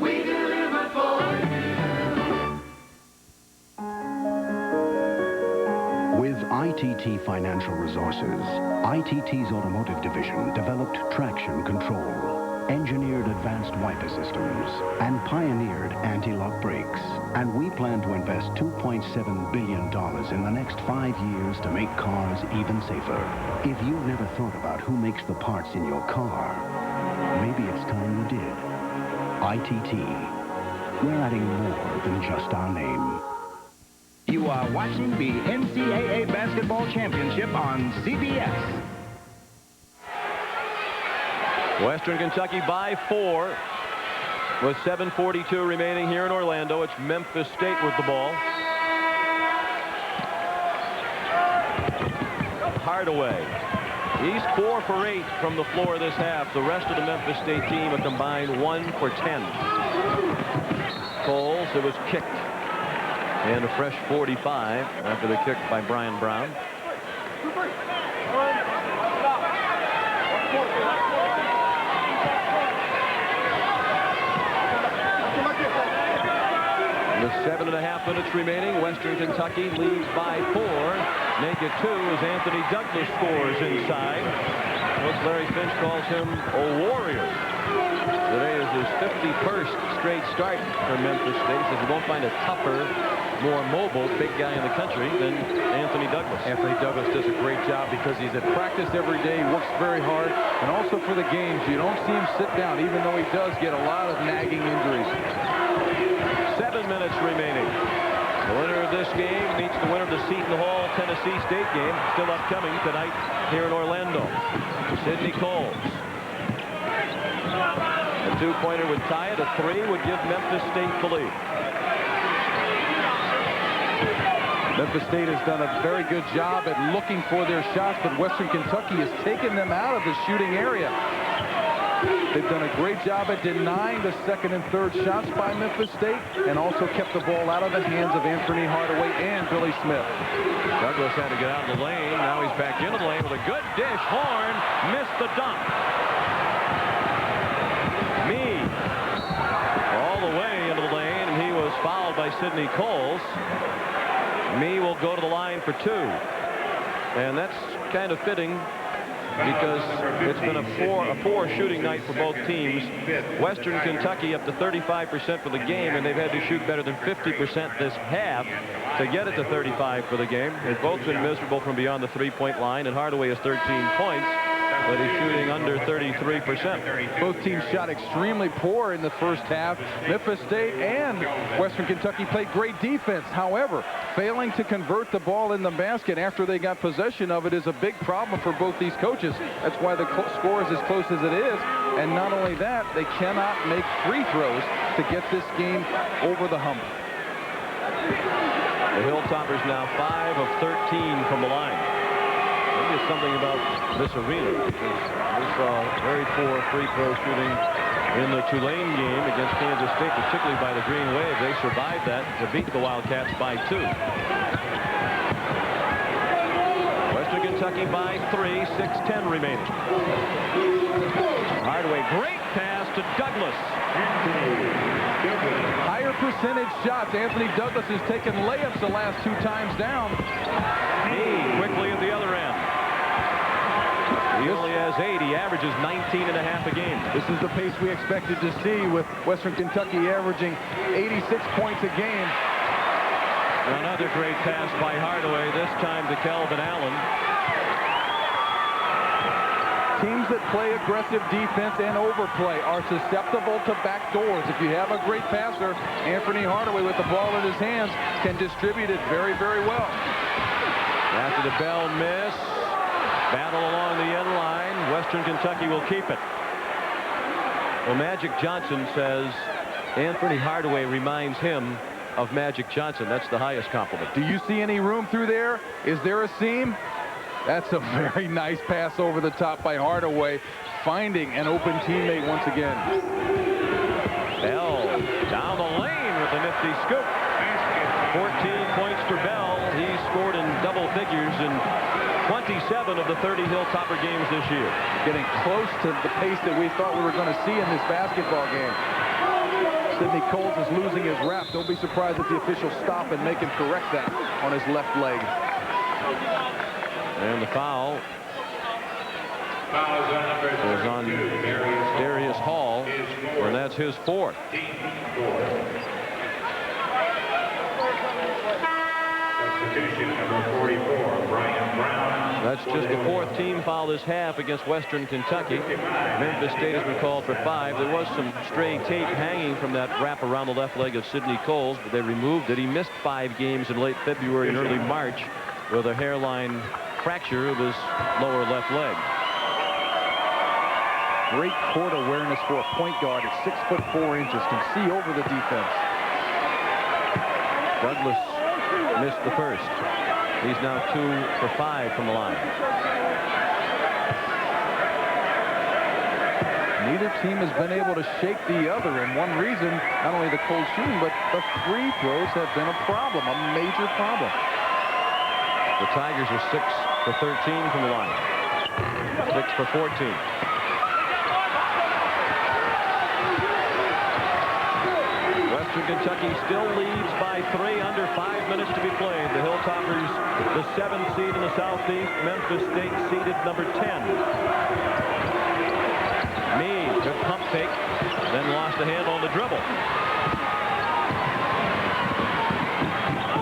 We deliver for you. With ITT Financial Resources, ITT's automotive division developed traction control, engineered advanced wiper systems, and pioneered anti-lock brakes. And we plan to invest $2.7 billion in the next 5 years to make cars even safer. If you've never thought about who makes the parts in your car, maybe it's time you did. ITT. We're adding more than just our name. You are watching the NCAA Basketball Championship on CBS. Western Kentucky by 4 with 7:42 remaining here in Orlando. It's Memphis State with the ball. Hardaway. He's 4 for 8 from the floor this half. The rest of the Memphis State team a combined 1 for 10. Coles, it was kicked. And a fresh 45 after the kick by Brian Brown. With 7.5 minutes remaining, Western Kentucky leads by 4. Make it 2 as Anthony Douglas scores inside. Coach Larry Finch calls him a warrior. Today is his 51st straight start for Memphis State. Says you won't find a tougher, more mobile, big guy in the country than Anthony Douglas. Anthony Douglas does a great job because he's at practice every day, works very hard, and also for the games. You don't see him sit down, even though he does get a lot of nagging injuries. 7 minutes remaining. The winner of this game meets the winner of the Seton Hall Tennessee State game, still upcoming tonight here in Orlando. Sidney Coles. A 2-pointer would tie it. A 3 would give Memphis State the lead. Memphis State has done a very good job at looking for their shots, but Western Kentucky has taken them out of the shooting area. They've done a great job at denying the second and third shots by Memphis State and also kept the ball out of the hands of Anfernee Hardaway and Billy Smith. Douglas had to get out of the lane. Now he's back into the lane with a good dish. Horn missed the dunk. Mee all the way into the lane, and he was fouled by Sidney Coles. Mee will go to the line for 2. And that's kind of fitting because it's been a poor shooting night for both teams. Western Kentucky up to 35% for the game, and they've had to shoot better than 50% this half to get it to 35 for the game. They've both been miserable from beyond the 3-point line, and Hardaway has 13 points. But he's shooting under 33%. Both teams shot extremely poor in the first half. Memphis State and Western Kentucky played great defense. However, failing to convert the ball in the basket after they got possession of it is a big problem for both these coaches. That's why the score is as close as it is. And not only that, they cannot make free throws to get this game over the hump. The Hilltoppers now 5 of 13 from the line. Maybe it's something about this arena, because we saw very poor free throw shooting in the Tulane game against Kansas State, particularly by the Green Wave. They survived that to beat the Wildcats by 2. Western Kentucky by 3, 6:10 remaining. Hardaway, great pass to Douglas. Higher percentage shots. Anthony Douglas has taken layups the last 2 times down. Mee quickly at the other end. He only has 8. He averages 19 and a half a game. This is the pace we expected to see, with Western Kentucky averaging 86 points a game. Another great pass by Hardaway, this time to Kelvin Allen. Teams that play aggressive defense and overplay are susceptible to back doors. If you have a great passer, Anfernee Hardaway with the ball in his hands can distribute it very, very well. After the bell miss, battle along the end line, Western Kentucky will keep it. Well, Magic Johnson says Anfernee Hardaway reminds him of Magic Johnson. That's the highest compliment. Do you see any room through there? Is there a seam? That's a very nice pass over the top by Hardaway, finding an open teammate once again. Bell down the lane with a nifty scoop. 14 points for Bell. He scored in double figures in 27 of the 30 Hilltopper games this year. Getting close to the pace that we thought we were going to see in this basketball game. Sidney Coles is losing his rep. Don't be surprised if the officials stop and make him correct that on his left leg. And the foul was on Darius Hall, and that's his fourth. Substitution number 44, Brian Brown. That's just the fourth team foul this half against Western Kentucky. Memphis State has been called for 5. There was some stray tape hanging from that wrap around the left leg of Sidney Coles, but they removed it. He missed 5 games in late February and early March with a hairline fracture of his lower left leg. Great court awareness for a point guard at 6'4", can see over the defense. Douglas missed the first. He's now 2 for 5 from the line. Neither team has been able to shake the other, and one reason, not only the cold shooting, but the free throws have been a problem, a major problem. The Tigers are 6 for 13 from the line. 6 for 14. Western Kentucky still leads by 3 under 5 minutes to be played. The Hilltoppers, the 7th seed in the Southeast. Memphis State seeded number 10. Meade took pump fake, then lost a hand on the dribble.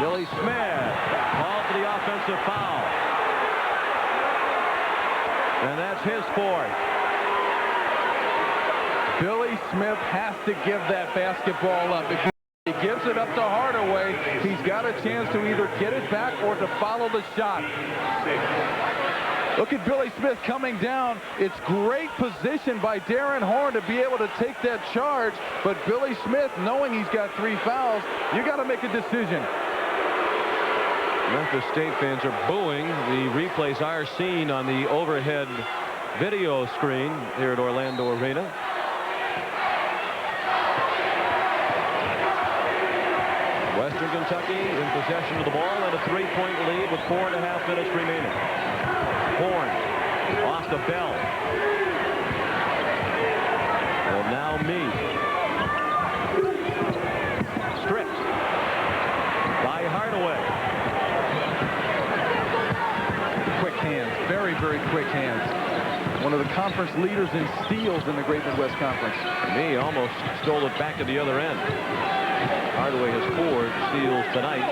Billy Smith called for the offensive foul. And that's his fourth. Billy Smith has to give that basketball up. If he gives it up to Hardaway, he's got a chance to either get it back or to follow the shot. Look at Billy Smith coming down. It's great position by Darren Horn to be able to take that charge, but Billy Smith, knowing he's got 3 fouls, you got to make a decision. Memphis State fans are booing. The replays are seen on the overhead video screen here at Orlando Arena. Western Kentucky in possession of the ball and a 3-point lead with 4.5 minutes remaining. Horn off the bell. And now Meade. Stripped by Hardaway. Quick hands, very, very quick hands. One of the conference leaders in steals in the Great Midwest Conference. Mee almost stole it back at the other end. Hardaway has 4 steals tonight.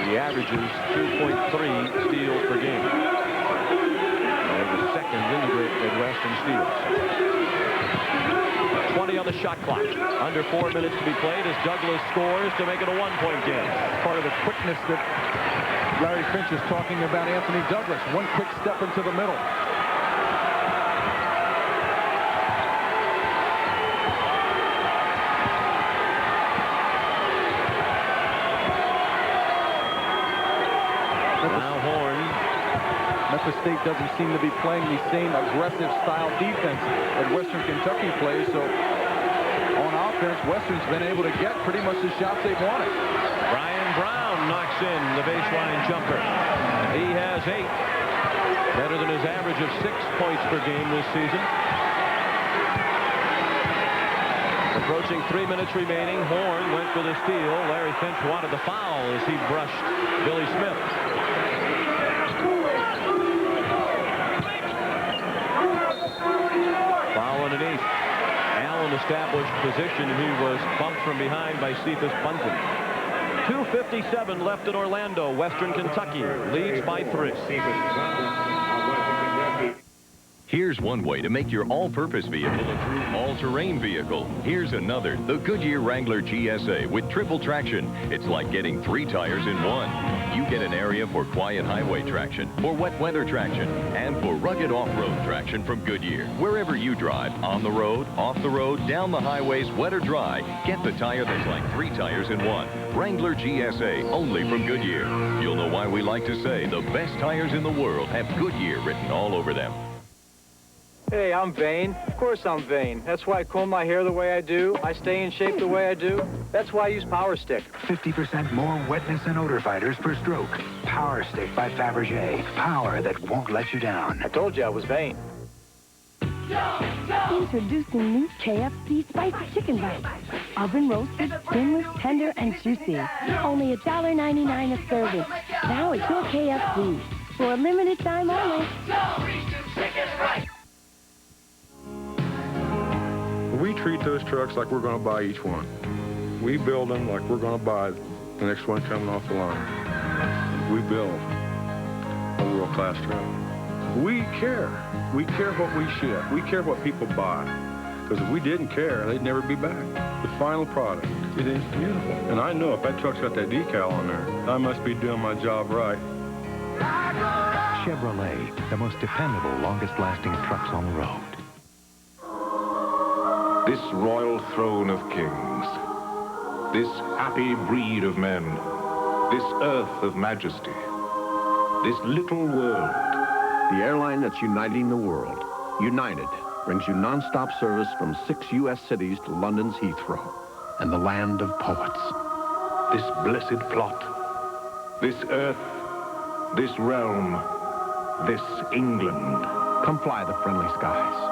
He averages 2.3 steals per game. And the second in the Great Midwest in steals. 20 on the shot clock. Under 4 minutes to be played as Douglas scores to make it a 1-point game. Part of the quickness that Larry Finch is talking about Anthony Douglas. One quick step into the middle. Now Horn. Memphis State doesn't seem to be playing the same aggressive style defense that Western Kentucky plays, so on offense, Western's been able to get pretty much the shots they've wanted. Brian Brown knocks in the baseline jumper. He has 8. Better than his average of 6 points per game this season. Approaching 3 minutes remaining. Horn went for the steal. Larry Finch wanted the foul as he brushed Billy Smith. established position. He was bumped from behind by Cephas Bunton. 2:57 left in Orlando. Western Kentucky leads by 3. Here's one way to make your all-purpose vehicle a true all-terrain vehicle. Here's another, the Goodyear Wrangler GSA with triple traction. It's like getting 3 tires in one. You get an area for quiet highway traction, for wet weather traction, and for rugged off-road traction from Goodyear. Wherever you drive, on the road, off the road, down the highways, wet or dry, get the tire that's like 3 tires in one. Wrangler GSA, only from Goodyear. You'll know why we like to say the best tires in the world have Goodyear written all over them. Hey, I'm vain. Of course I'm vain. That's why I comb my hair the way I do. I stay in shape the way I do. That's why I use Power Stick. 50% more wetness and odor fighters per stroke. Power Stick by Fabergé. Power that won't let you down. I told you I was vain. Introducing new KFC Spicy Chicken Bites. Oven roasted, skinless, tender, and juicy. Only $1.99 a serving. Now at your KFC. For a limited time only. We treat those trucks like we're going to buy each one. We build them like we're going to buy the next one coming off the line. We build a world-class truck. We care. We care what we ship. We care what people buy. Because if we didn't care, they'd never be back. The final product, it is beautiful. And I know if that truck's got that decal on there, I must be doing my job right. Chevrolet, the most dependable, longest-lasting trucks on the road. This royal throne of kings, this happy breed of men, this earth of majesty, this little world. The airline that's uniting the world, United, brings you non-stop service from 6 U.S. cities to London's Heathrow and the land of poets. This blessed plot, this earth, this realm, this England. Come fly the friendly skies.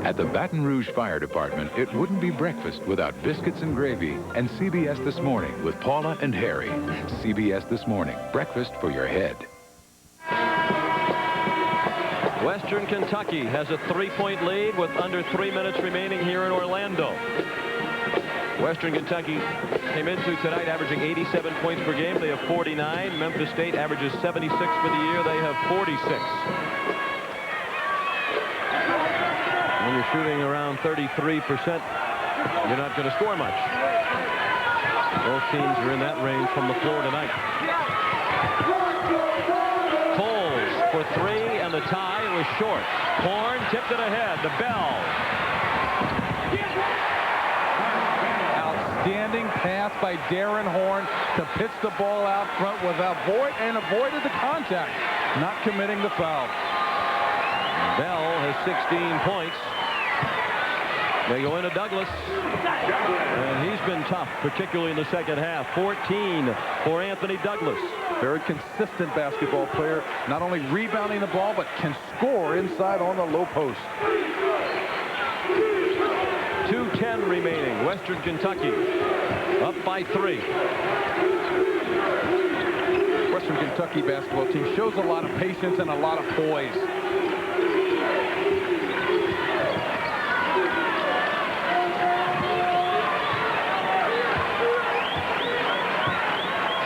At the Baton Rouge Fire Department, it wouldn't be breakfast without biscuits and gravy and CBS This Morning with Paula and Harry. CBS This Morning, breakfast for your head. Western Kentucky has a 3-point lead with under 3 minutes remaining here in Orlando. Western Kentucky came into tonight averaging 87 points per game. They have 49. Memphis State averages 76 for the year. They have 46. When you're shooting around 33%, you're not going to score much. Both teams are in that range from the floor tonight. Coles for 3, and the tie was short. Horn tipped it ahead. The bell. Outstanding pass by Darren Horn to pitch the ball out front without avoided the contact, not committing the foul. Bell has 16 points. They go into Douglas, and he's been tough, particularly in the second half. 14 for Anfernee Douglas. Very consistent basketball player, not only rebounding the ball, but can score inside on the low post. 2:10 remaining. Western Kentucky up by 3. Western Kentucky basketball team shows a lot of patience and a lot of poise.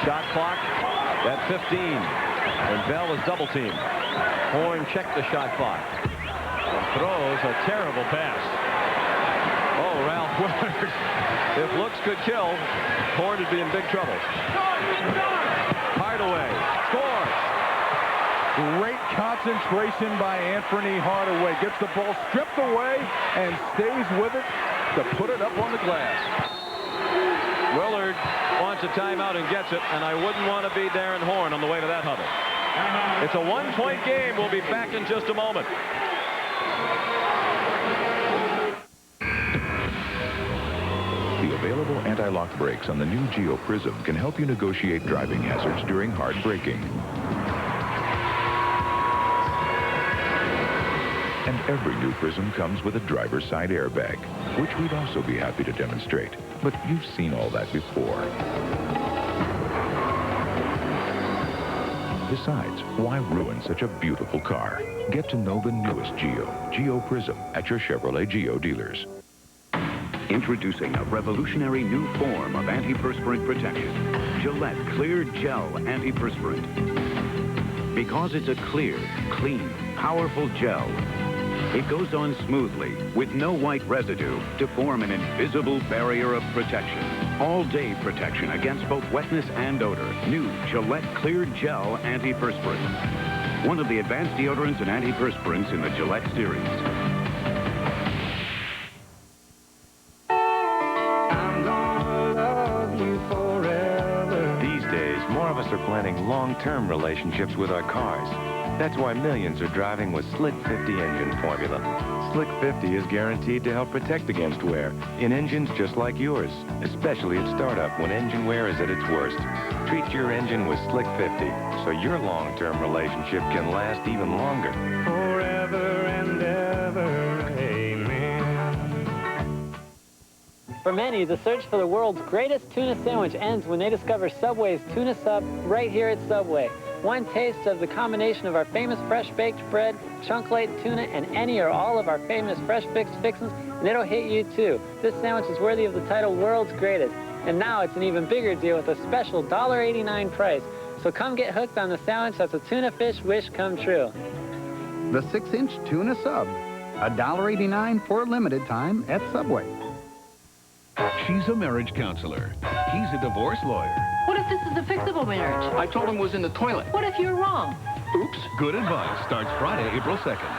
Shot clock at 15. And Bell is double teamed. Horn checked the shot clock. And throws a terrible pass. Oh, Ralph Willard. If looks could kill, Horn would be in big trouble. Hardaway scores. Great concentration by Anfernee Hardaway. Gets the ball stripped away and stays with it to put it up on the glass. Willard wants a timeout and gets it, and I wouldn't want to be Darren Horn on the way to that huddle. It's a 1-point game. We'll be back in just a moment. The available anti-lock brakes on the new Geo Prism can help you negotiate driving hazards during hard braking. And every new Prism comes with a driver's side airbag, which we'd also be happy to demonstrate. But you've seen all that before. Besides, why ruin such a beautiful car? Get to know the newest Geo Prism, at your Chevrolet Geo dealers. Introducing a revolutionary new form of antiperspirant protection. Gillette Clear Gel Antiperspirant. Because it's a clear, clean, powerful gel, it goes on smoothly with no white residue to form an invisible barrier of protection. All-day protection against both wetness and odor. New Gillette Clear Gel Antiperspirant. One of the advanced deodorants and antiperspirants in the Gillette series. Are planning long-term relationships with our cars. That's why millions are driving with Slick 50 engine formula. Slick 50 is guaranteed to help protect against wear in engines just like yours, especially at startup when engine wear is at its worst. Treat your engine with Slick 50 so your long-term relationship can last even longer. Forever and ever, amen. For many, the search for the world's greatest tuna sandwich ends when they discover Subway's Tuna Sub right here at Subway. One taste of the combination of our famous fresh-baked bread, chunk-laid tuna, and any or all of our famous fresh-fixed fixins, and it'll hit you too. This sandwich is worthy of the title World's Greatest. And now it's an even bigger deal with a special $1.89 price. So come get hooked on the sandwich that's a tuna fish wish come true. The 6-inch Tuna Sub, $1.89 for a limited time at Subway. She's a marriage counselor. He's a divorce lawyer. What if this is a fixable marriage? I told him it was in the toilet. What if you're wrong? Oops. Good advice starts Friday, April 2nd.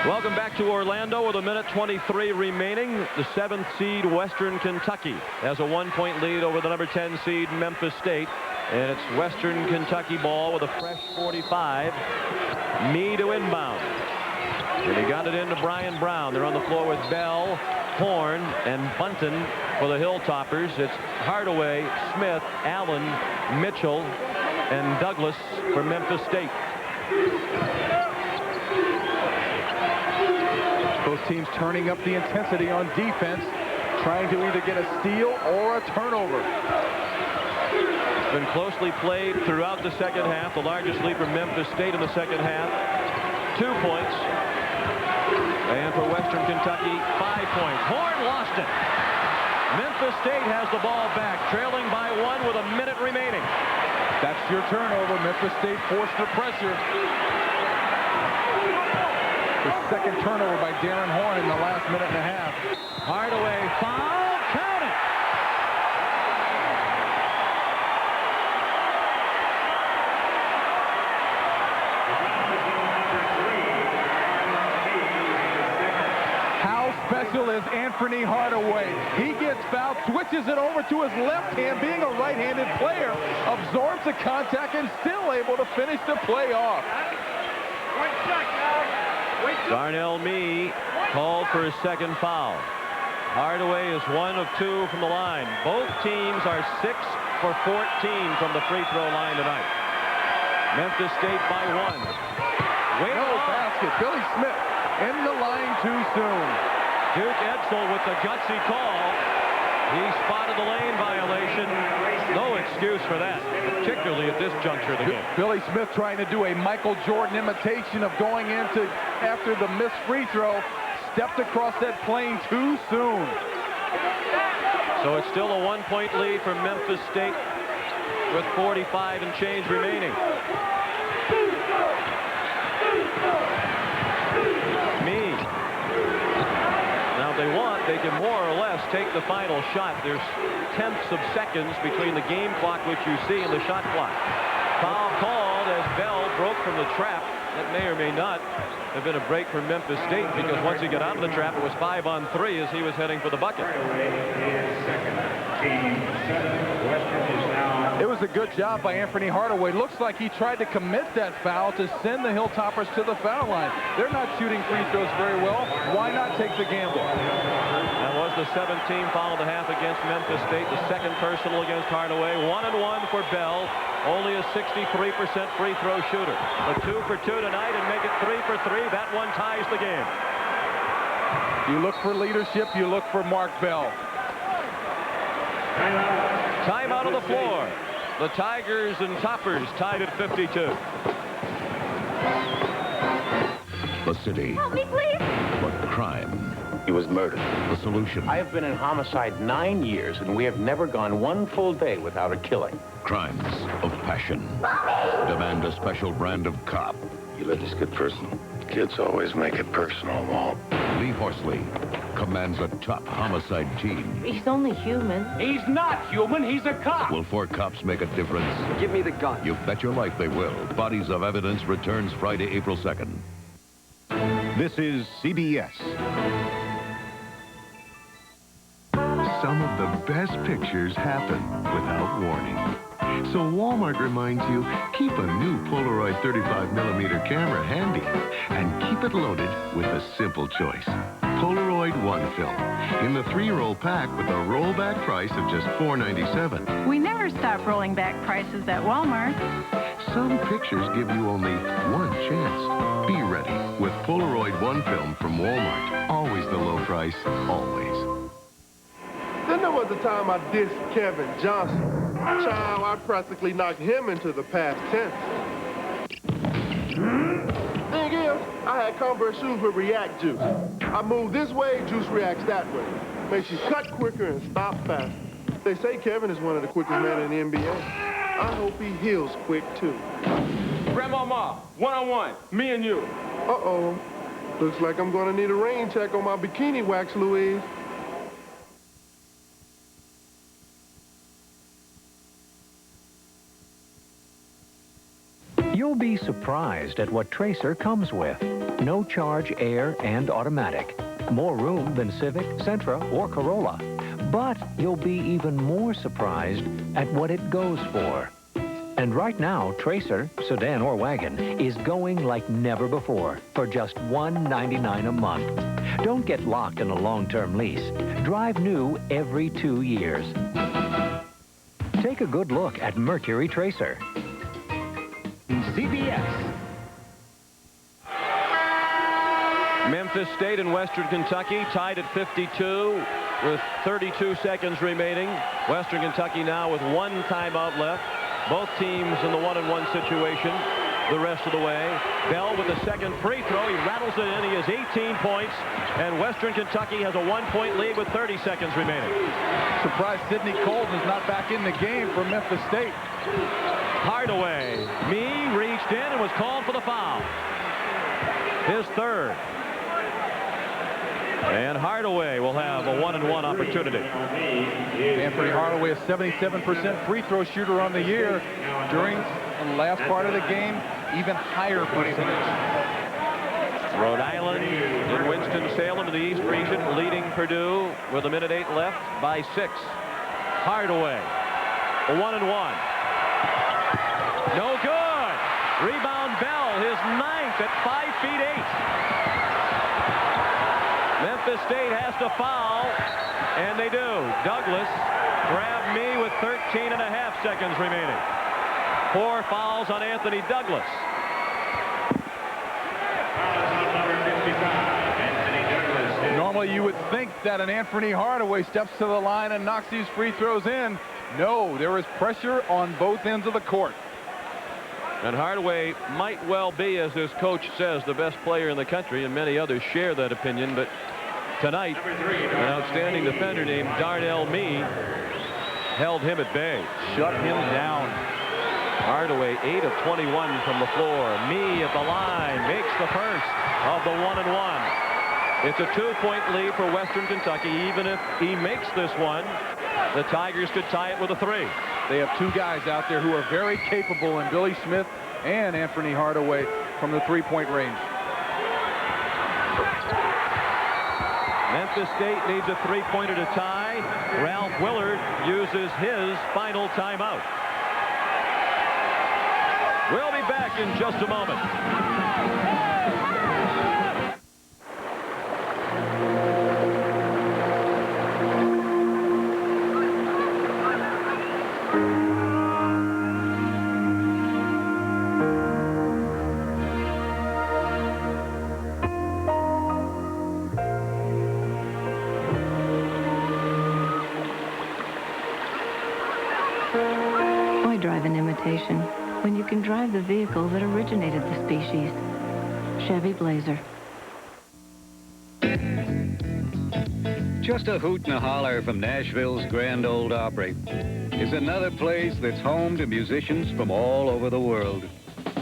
Welcome back to Orlando with 1:23 remaining. The 7th seed Western Kentucky has a 1-point lead over the number 10 seed Memphis State. And it's Western Kentucky ball with a fresh 45. Mee to inbound. And he got it into Brian Brown. They're on the floor with Bell, Horn, and Bunton for the Hilltoppers. It's Hardaway, Smith, Allen, Mitchell, and Douglas for Memphis State. Both teams turning up the intensity on defense, trying to either get a steal or a turnover. It's been closely played throughout the second half. The largest lead for Memphis State in the second half, 2 points. And for Western Kentucky, 5 points. Horn lost it. Memphis State has the ball back, trailing by 1 with a minute remaining. That's your turnover. Memphis State forced the pressure. The second turnover by Darren Horn in the last minute and a half. Hardaway foul, count it. Special is Anfernee Hardaway. He gets fouled, switches it over to his left hand, being a right-handed player, absorbs the contact and still able to finish the play off. Darnell Mee called for his second foul. Hardaway is 1 of 2 from the line. Both teams are 6 for 14 from the free throw line tonight. Memphis State by 1. No basket. Billy Smith in the line too soon. Duke Edsel with the gutsy call. He spotted the lane violation. No excuse for that, particularly at this juncture of the game. Billy Smith trying to do a Michael Jordan imitation of going into after the missed free throw. Stepped across that plane too soon. So it's still a 1-point lead for Memphis State with 45 and change remaining. Mee. Now if they want, they can more or less take the final shot. There's tenths of seconds between the game clock, which you see, and the shot clock. Foul called as Bell broke from the trap. That may or may not have been a break for Memphis State, because once he got out of the trap, it was 5-on-3 as he was heading for the bucket. It was a good job by Anfernee Hardaway. Looks like he tried to commit that foul to send the Hilltoppers to the foul line. They're not shooting free throws very well. Why not take the gamble? That was the 17th foul of the half against Memphis State. The second personal against Hardaway. 1-and-1 for Bell. Only a 63% free throw shooter. A 2 for 2 tonight and make it 3 for 3. That one ties the game. You look for leadership. You look for Mark Bell. Timeout on the floor. The Tigers and Toppers tied at 52. The city. Help me, please. But crime. He was murdered. The solution. I have been in homicide 9 years, and we have never gone one full day without a killing. Crimes of passion. Demand a special brand of cop. You let this get personal. Kids always make it personal, Walt. Lee Horsley commands a top homicide team. He's only human. He's not human. He's a cop. Will 4 cops make a difference? Give me the gun. You bet your life they will. Bodies of Evidence returns Friday, April 2nd. This is CBS. Some of the best pictures happen without warning. So Walmart reminds you, keep a new Polaroid 35mm camera handy and keep it loaded with a simple choice. Polaroid One Film in the 3-roll pack with a rollback price of just $4.97. We never stop rolling back prices at Walmart. Some pictures give you only one chance. Be ready with Polaroid One Film from Walmart. Always the low price, always. Then there was a time I dissed Kevin Johnson. Child, I practically knocked him into the past tense. Thing is, I had Converse shoes with React Juice. I move this way, Juice reacts that way. Makes you cut quicker and stop faster. They say Kevin is one of the quickest men in the NBA. I hope he heals quick, too. Grandmama, one-on-one, me and you. Uh-oh. Looks like I'm gonna need a rain check on my bikini wax, Louise. You'll be surprised at what Tracer comes with. No charge air and automatic. More room than Civic, Sentra, or Corolla. But you'll be even more surprised at what it goes for. And right now, Tracer, sedan or wagon, is going like never before for just $199 a month. Don't get locked in a long-term lease. Drive new every 2 years. Take a good look at Mercury Tracer. CBS. Memphis State and Western Kentucky tied at 52 with 32 seconds remaining. Western Kentucky now with 1 timeout left. Both teams in the 1-on-1 situation the rest of the way. Bell with the second free throw. He rattles it in. He has 18 points. And Western Kentucky has a 1-point lead with 30 seconds remaining. Surprised Sidney Colton is not back in the game for Memphis State. Hardaway. Reached in and was called for the foul. His third. And Hardaway will have a 1-and-1 opportunity. Anfernee Hardaway, a 77% free throw shooter on the year. During the last part of the game, even higher percentage. Rhode Island in Winston-Salem in the East region, leading Purdue with 1:08 left by 6. Hardaway, a 1-and-1. No good. Rebound Bell, his 9th at 5 feet 8. Memphis State has to foul, and they do. Douglas grabbed me with 13.5 seconds remaining. 4 fouls on Anthony Douglas. Normally you would think that an Anfernee Hardaway steps to the line and knocks these free throws in. No, there is pressure on both ends of the court. And Hardaway might well be, as his coach says, the best player in the country, and many others share that opinion. But tonight, an outstanding defender named Darnell held him at bay. Shut him down. Hardaway, 8 of 21 from the floor. At the line, makes the first of the 1-and-1. It's a 2-point lead for Western Kentucky. Even if he makes this one, the Tigers could tie it with a 3. They have 2 guys out there who are very capable in Billy Smith and Anfernee Hardaway from the 3-point range. Memphis State needs a 3-pointer to tie. Ralph Willard uses his final timeout. We'll be back in just a moment. Why drive an imitation when you can drive the vehicle that originated the species? Chevy Blazer. Just a hoot and a holler from Nashville's Grand Ole Opry is another place that's home to musicians from all over the world.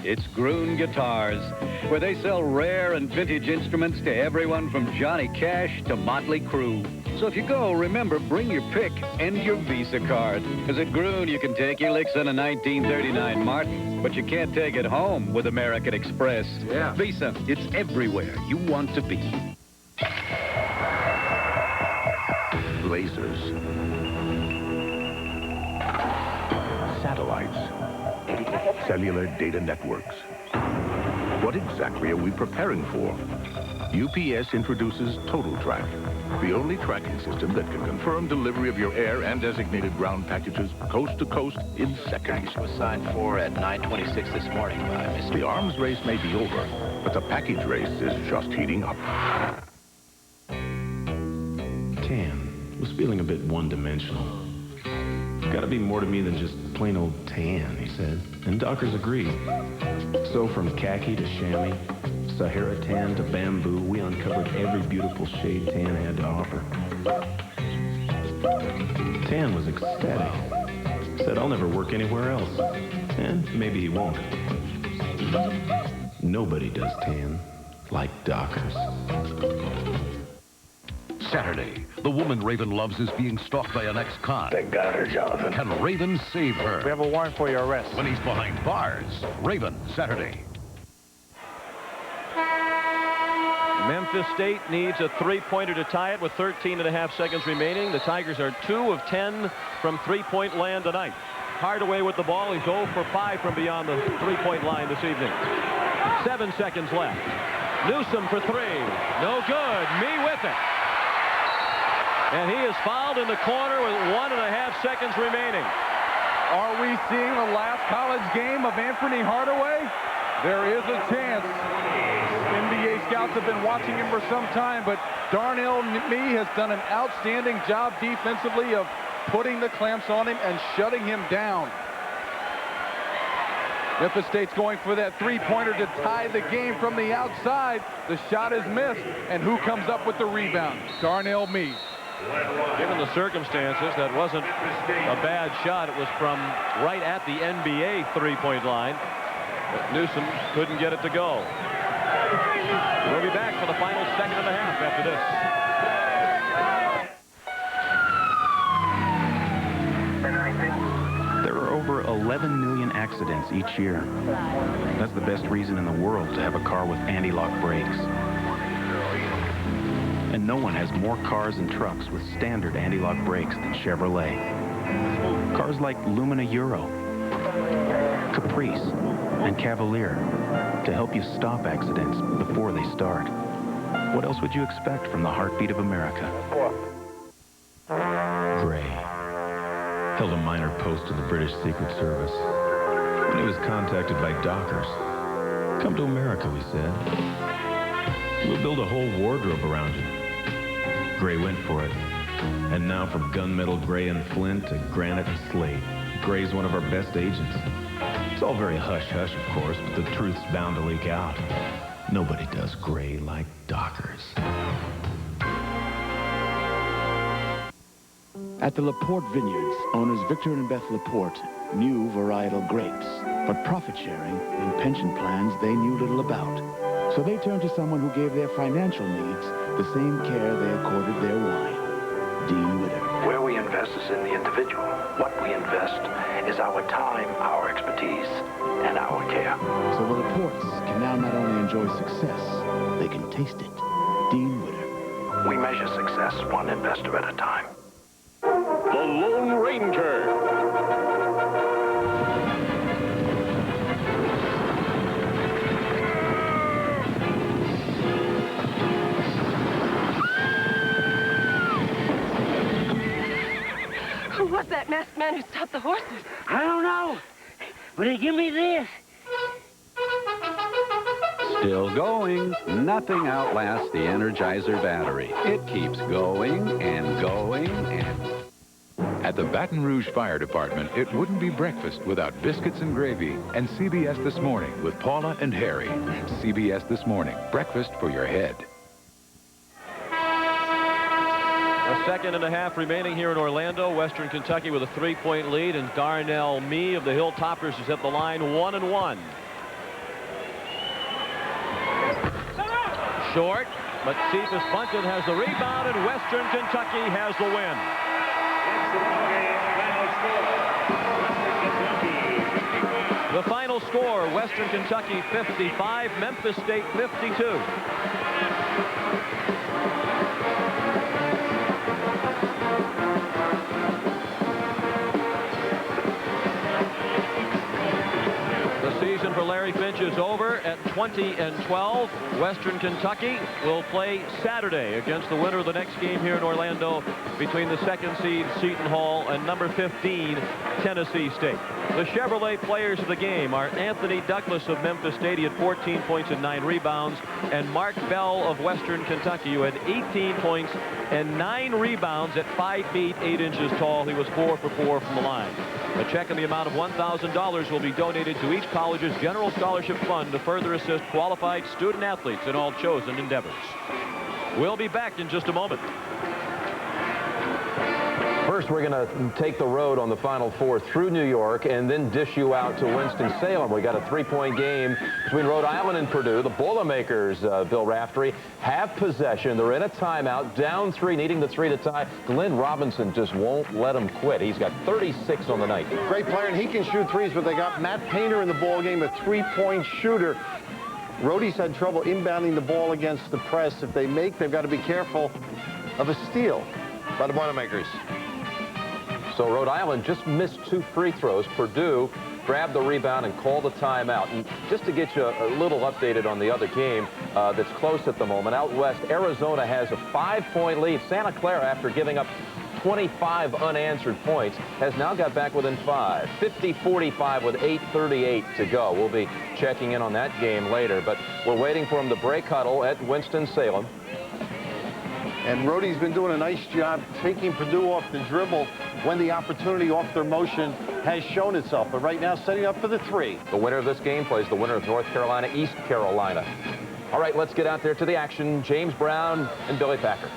It's Groon Guitars, where they sell rare and vintage instruments to everyone from Johnny Cash to Motley Crue. So if you go, remember, bring your pick and your Visa card. Because at Groon, you can take your licks on a 1939 Martin, but you can't take it home with American Express. Yeah. Visa, it's everywhere you want to be. Lasers. Satellites. Cellular data networks. What exactly are we preparing for? UPS introduces Total Track, the only tracking system that can confirm delivery of your air and designated ground packages coast to coast in seconds. Was signed for at 9:26 this morning by Mr. The arms race may be over, but the package race is just heating up. Tan was feeling a bit one-dimensional. Gotta be more to me than just plain old tan, he said. And Dockers agreed. So from khaki to chamois, Sahara tan to bamboo, we uncovered every beautiful shade tan had to offer. Tan was ecstatic. Said, I'll never work anywhere else. And maybe he won't. Nobody does tan like Dockers. Saturday, the woman Raven loves is being stalked by an ex-con. They got her, Jonathan. Can Raven save her? We have a warrant for your arrest. When he's behind bars. Raven, Saturday. Memphis State needs a three-pointer to tie it with 13.5 seconds remaining. The Tigers are 2 of 10 from three-point land tonight. Hardaway with the ball. He's 0 for 5 from beyond the three-point line this evening. 7 seconds left. Newsom for 3. No good. Me with it. And he is fouled in the corner with 1.5 seconds remaining. Are we seeing the last college game of Anfernee Hardaway? There is a chance. NBA scouts have been watching him for some time, but Darnell has done an outstanding job defensively of putting the clamps on him and shutting him down. Memphis State's going for that three-pointer to tie the game from the outside. The shot is missed, and who comes up with the rebound? Darnell Mee. Given the circumstances, that wasn't a bad shot. It was from right at the NBA three-point line. But Newsom couldn't get it to go. We'll be back for the final second and a half after this. There are over 11 million accidents each year. That's the best reason in the world to have a car with anti-lock brakes. And no one has more cars and trucks with standard anti-lock brakes than Chevrolet. Cars like Lumina Euro, Caprice, and Cavalier to help you stop accidents before they start. What else would you expect from the heartbeat of America? Gray held a minor post in the British Secret Service. When he was contacted by Dockers, come to America, we said. We'll build a whole wardrobe around you. Gray went for it. And now from gunmetal gray and flint to granite and slate, Gray's one of our best agents. It's all very hush-hush, of course, but the truth's bound to leak out. Nobody does Gray like Dockers. At the Laporte Vineyards, owners Victor and Beth Laporte knew varietal grapes, but profit sharing and pension plans they knew little about. So they turned to someone who gave their financial needs the same care they accorded their wine. Dean Witter. Where we invest is in the individual. What we invest is our time, our expertise, and our care. So the Laportes can now not only enjoy success, they can taste it. Dean Witter. We measure success one investor at a time. The Lone Ranger. Who was that masked man who stopped the horses? I don't know, but he give me this. Still going. Nothing outlasts the Energizer battery. It keeps going and going and... At the Baton Rouge Fire Department, it wouldn't be breakfast without biscuits and gravy and CBS This Morning with Paula and Harry. CBS This Morning, breakfast for your head. A second and a half remaining here in Orlando. Western Kentucky with a 3-point lead, and Darnell Mee of the Hilltoppers is at the line 1-1. Short, but Cephas Bunton has the rebound, and Western Kentucky has the win. The final score, Western Kentucky 55, Memphis State 52. Season for Larry Finch is over at 20-12. Western Kentucky will play Saturday against the winner of the next game here in Orlando between the 2nd seed Seton Hall and number 15 Tennessee State. The Chevrolet players of the game are Anfernee Douglas of Memphis State. He had 14 points and 9 rebounds, and Mark Bell of Western Kentucky, who had 18 points and 9 rebounds at 5 feet 8 inches tall. He was 4 for 4 from the line. A check in the amount of $1,000 will be donated to each college's general scholarship fund to further assist qualified student athletes in all chosen endeavors. We'll be back in just a moment. First, we're going to take the road on the Final Four through New York and then dish you out to Winston-Salem. We got a 3-point game between Rhode Island and Purdue. The Boilermakers, Bill Raftery, have possession. They're in a timeout, down 3, needing the 3 to tie. Glenn Robinson just won't let them quit. He's got 36 on the night. Great player, and he can shoot threes, but they got Matt Painter in the ball game, a 3-point shooter. Rhodey's had trouble inbounding the ball against the press. If they make, they've got to be careful of a steal by the Boilermakers. So Rhode Island just missed 2 free throws. Purdue grabbed the rebound and called a timeout. And just to get you a little updated on the other game that's close at the moment, out west, Arizona has a 5-point lead. Santa Clara, after giving up 25 unanswered points, has now got back within 5. 50-45 with 8:38 to go. We'll be checking in on that game later, but we're waiting for him to break huddle at Winston-Salem. And Rhodey's been doing a nice job taking Purdue off the dribble when the opportunity off their motion has shown itself. But right now, setting up for the 3. The winner of this game plays the winner of North Carolina, East Carolina. All right, let's get out there to the action. James Brown and Billy Packer.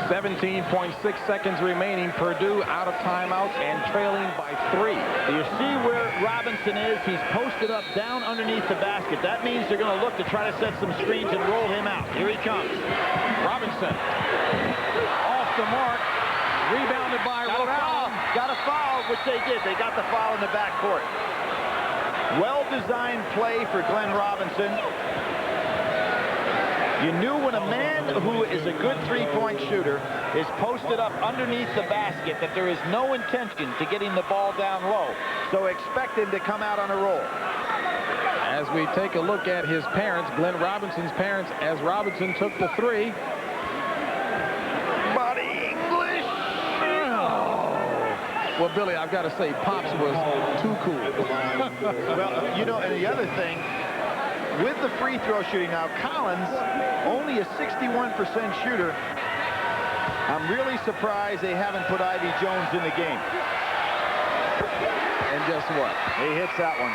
17.6 seconds remaining. Purdue out of timeouts and trailing by 3. Do you see where Robinson is? He's posted up down underneath the basket. That means they're going to look to try to set some screens and roll him out. Here he comes. Robinson off the mark. Rebounded by Rhode Island. Got a foul, which they did. They got the foul in the backcourt. Well-designed play for Glenn Robinson. You knew when a man who is a good 3-point shooter is posted up underneath the basket that there is no intention to getting the ball down low. So expect him to come out on a roll. As we take a look at his parents, Glenn Robinson's parents, as Robinson took the 3. Buddy English! Oh. Well, Billy, I've got to say, Pops was too cool. Well, you know, and the other thing, with the free throw shooting now, Collins, only a 61% shooter. I'm really surprised they haven't put Ivy Jones in the game. And guess what? He hits that one.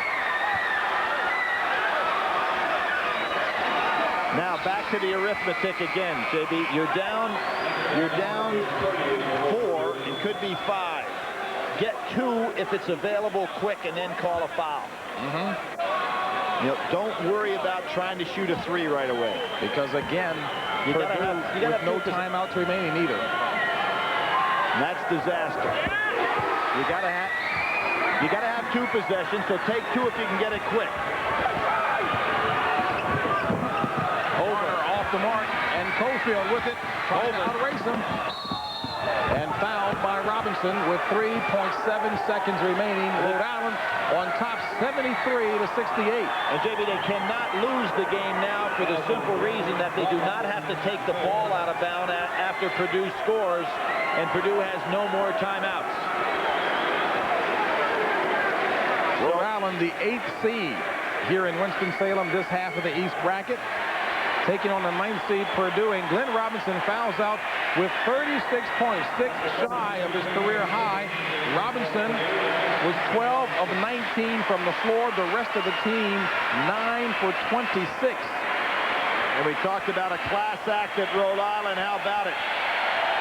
Now back to the arithmetic again, JB. You're down 4 and could be 5. Get 2 if it's available quick and then call a foul. You know, don't worry about trying to shoot a 3 right away. Because again, you gotta have no timeouts remaining either. And that's disaster. You gotta have 2 possessions, so take 2 if you can get it quick. Over off the mark, and Cofield with it, trying to outrace him. And fouled by Robinson with 3.7 seconds remaining. Rhode Island on top 73-68. And JB, they cannot lose the game now for the simple reason that they do not have to take the ball out of bounds after Purdue scores, and Purdue has no more timeouts. Rhode Island, the 8th seed here in Winston-Salem, this half of the East bracket, taking on the 9th seed Purdue, and Glenn Robinson fouls out with 36 points, 6 shy of his career high. Robinson was 12 of 19 from the floor. The rest of the team, 9 for 26. And we talked about a class act at Rhode Island. How about it?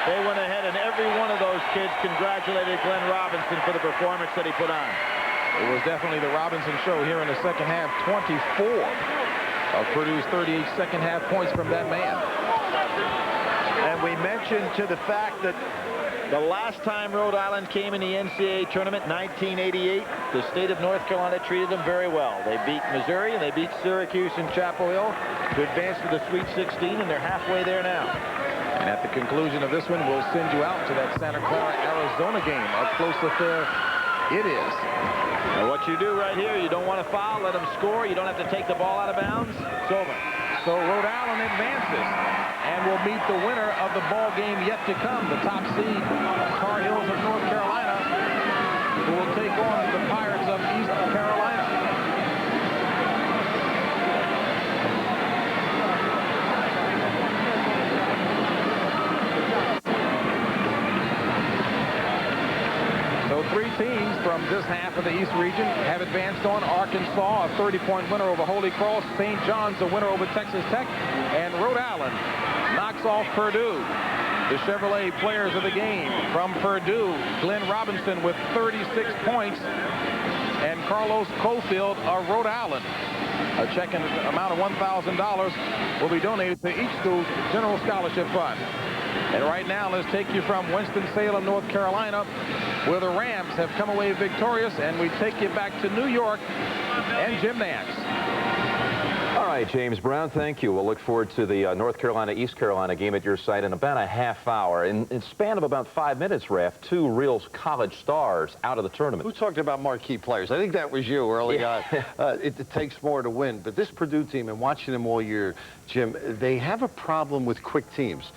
They went ahead and every one of those kids congratulated Glenn Robinson for the performance that he put on. It was definitely the Robinson show here in the second half. 24 of Purdue's 38 second half points from that man. And we mentioned to the fact that the last time Rhode Island came in the NCAA tournament, 1988, the state of North Carolina treated them very well. They beat Missouri and they beat Syracuse and Chapel Hill to advance to the Sweet 16, and they're halfway there now. And at the conclusion of this one, we'll send you out to that Santa Clara, Arizona game. A close affair it is. Now what you do right here, you don't want to foul, let them score. You don't have to take the ball out of bounds. It's over. So Rhode Island advances and will meet the winner of the ball game yet to come, the top seed, Tar Heels of North Carolina, who will take on the Pirates of East Carolina. So three teams from this half of the East region have advanced on. Arkansas, a 30-point winner over Holy Cross. St. John's, a winner over Texas Tech. And Rhode Island knocks off Purdue. The Chevrolet players of the game from Purdue, Glenn Robinson with 36 points. And Carlos Cofield of Rhode Island. A check in amount of $1,000 will be donated to each school's general scholarship fund. And right now, let's take you from Winston-Salem, North Carolina, where the Rams have come away victorious, and we take you back to New York and Jim Nance. All right, James Brown, thank you. We'll look forward to the North Carolina-East Carolina game at your site in about a half hour. In a span of about 5 minutes, Raf, two real college stars out of the tournament. Who talked about marquee players? I think that was you early on. It takes more to win. But this Purdue team, and watching them all year, Jim, they have a problem with quick teams.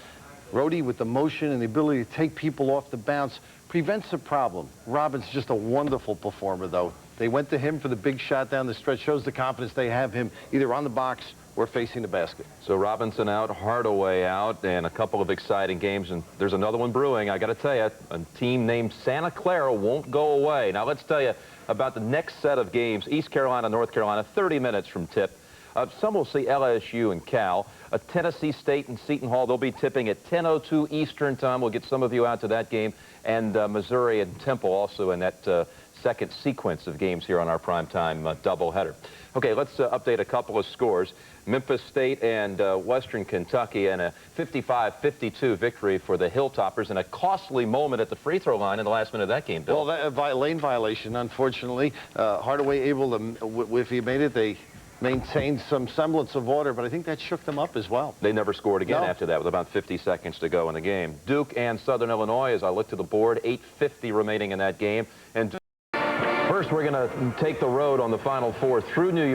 Rhodey, with the motion and the ability to take people off the bounce, prevents the problem. Robin's just a wonderful performer, though. They went to him for the big shot down the stretch. Shows the confidence they have him either on the box or facing the basket. So Robinson out, Hardaway out, and a couple of exciting games. And there's another one brewing. I got to tell you, a team named Santa Clara won't go away. Now let's tell you about the next set of games. East Carolina, North Carolina, 30 minutes from tip. Some will see LSU and Cal. Tennessee State and Seton Hall, they'll be tipping at 10:02 Eastern time. We'll get some of you out to that game. And Missouri and Temple also in that second sequence of games here on our primetime doubleheader. Okay, let's update a couple of scores. Memphis State and Western Kentucky, and a 55-52 victory for the Hilltoppers, and a costly moment at the free throw line in the last minute of that game, Bill. Well, that lane violation, unfortunately. Hardaway able to, if he made it, they maintained some semblance of order, but I think that shook them up as well. They never scored again after that with about 50 seconds to go in the game. Duke and Southern Illinois, as I look to the board, 8:50 remaining in that game. And first, we're going to take the road on the Final Four through New York.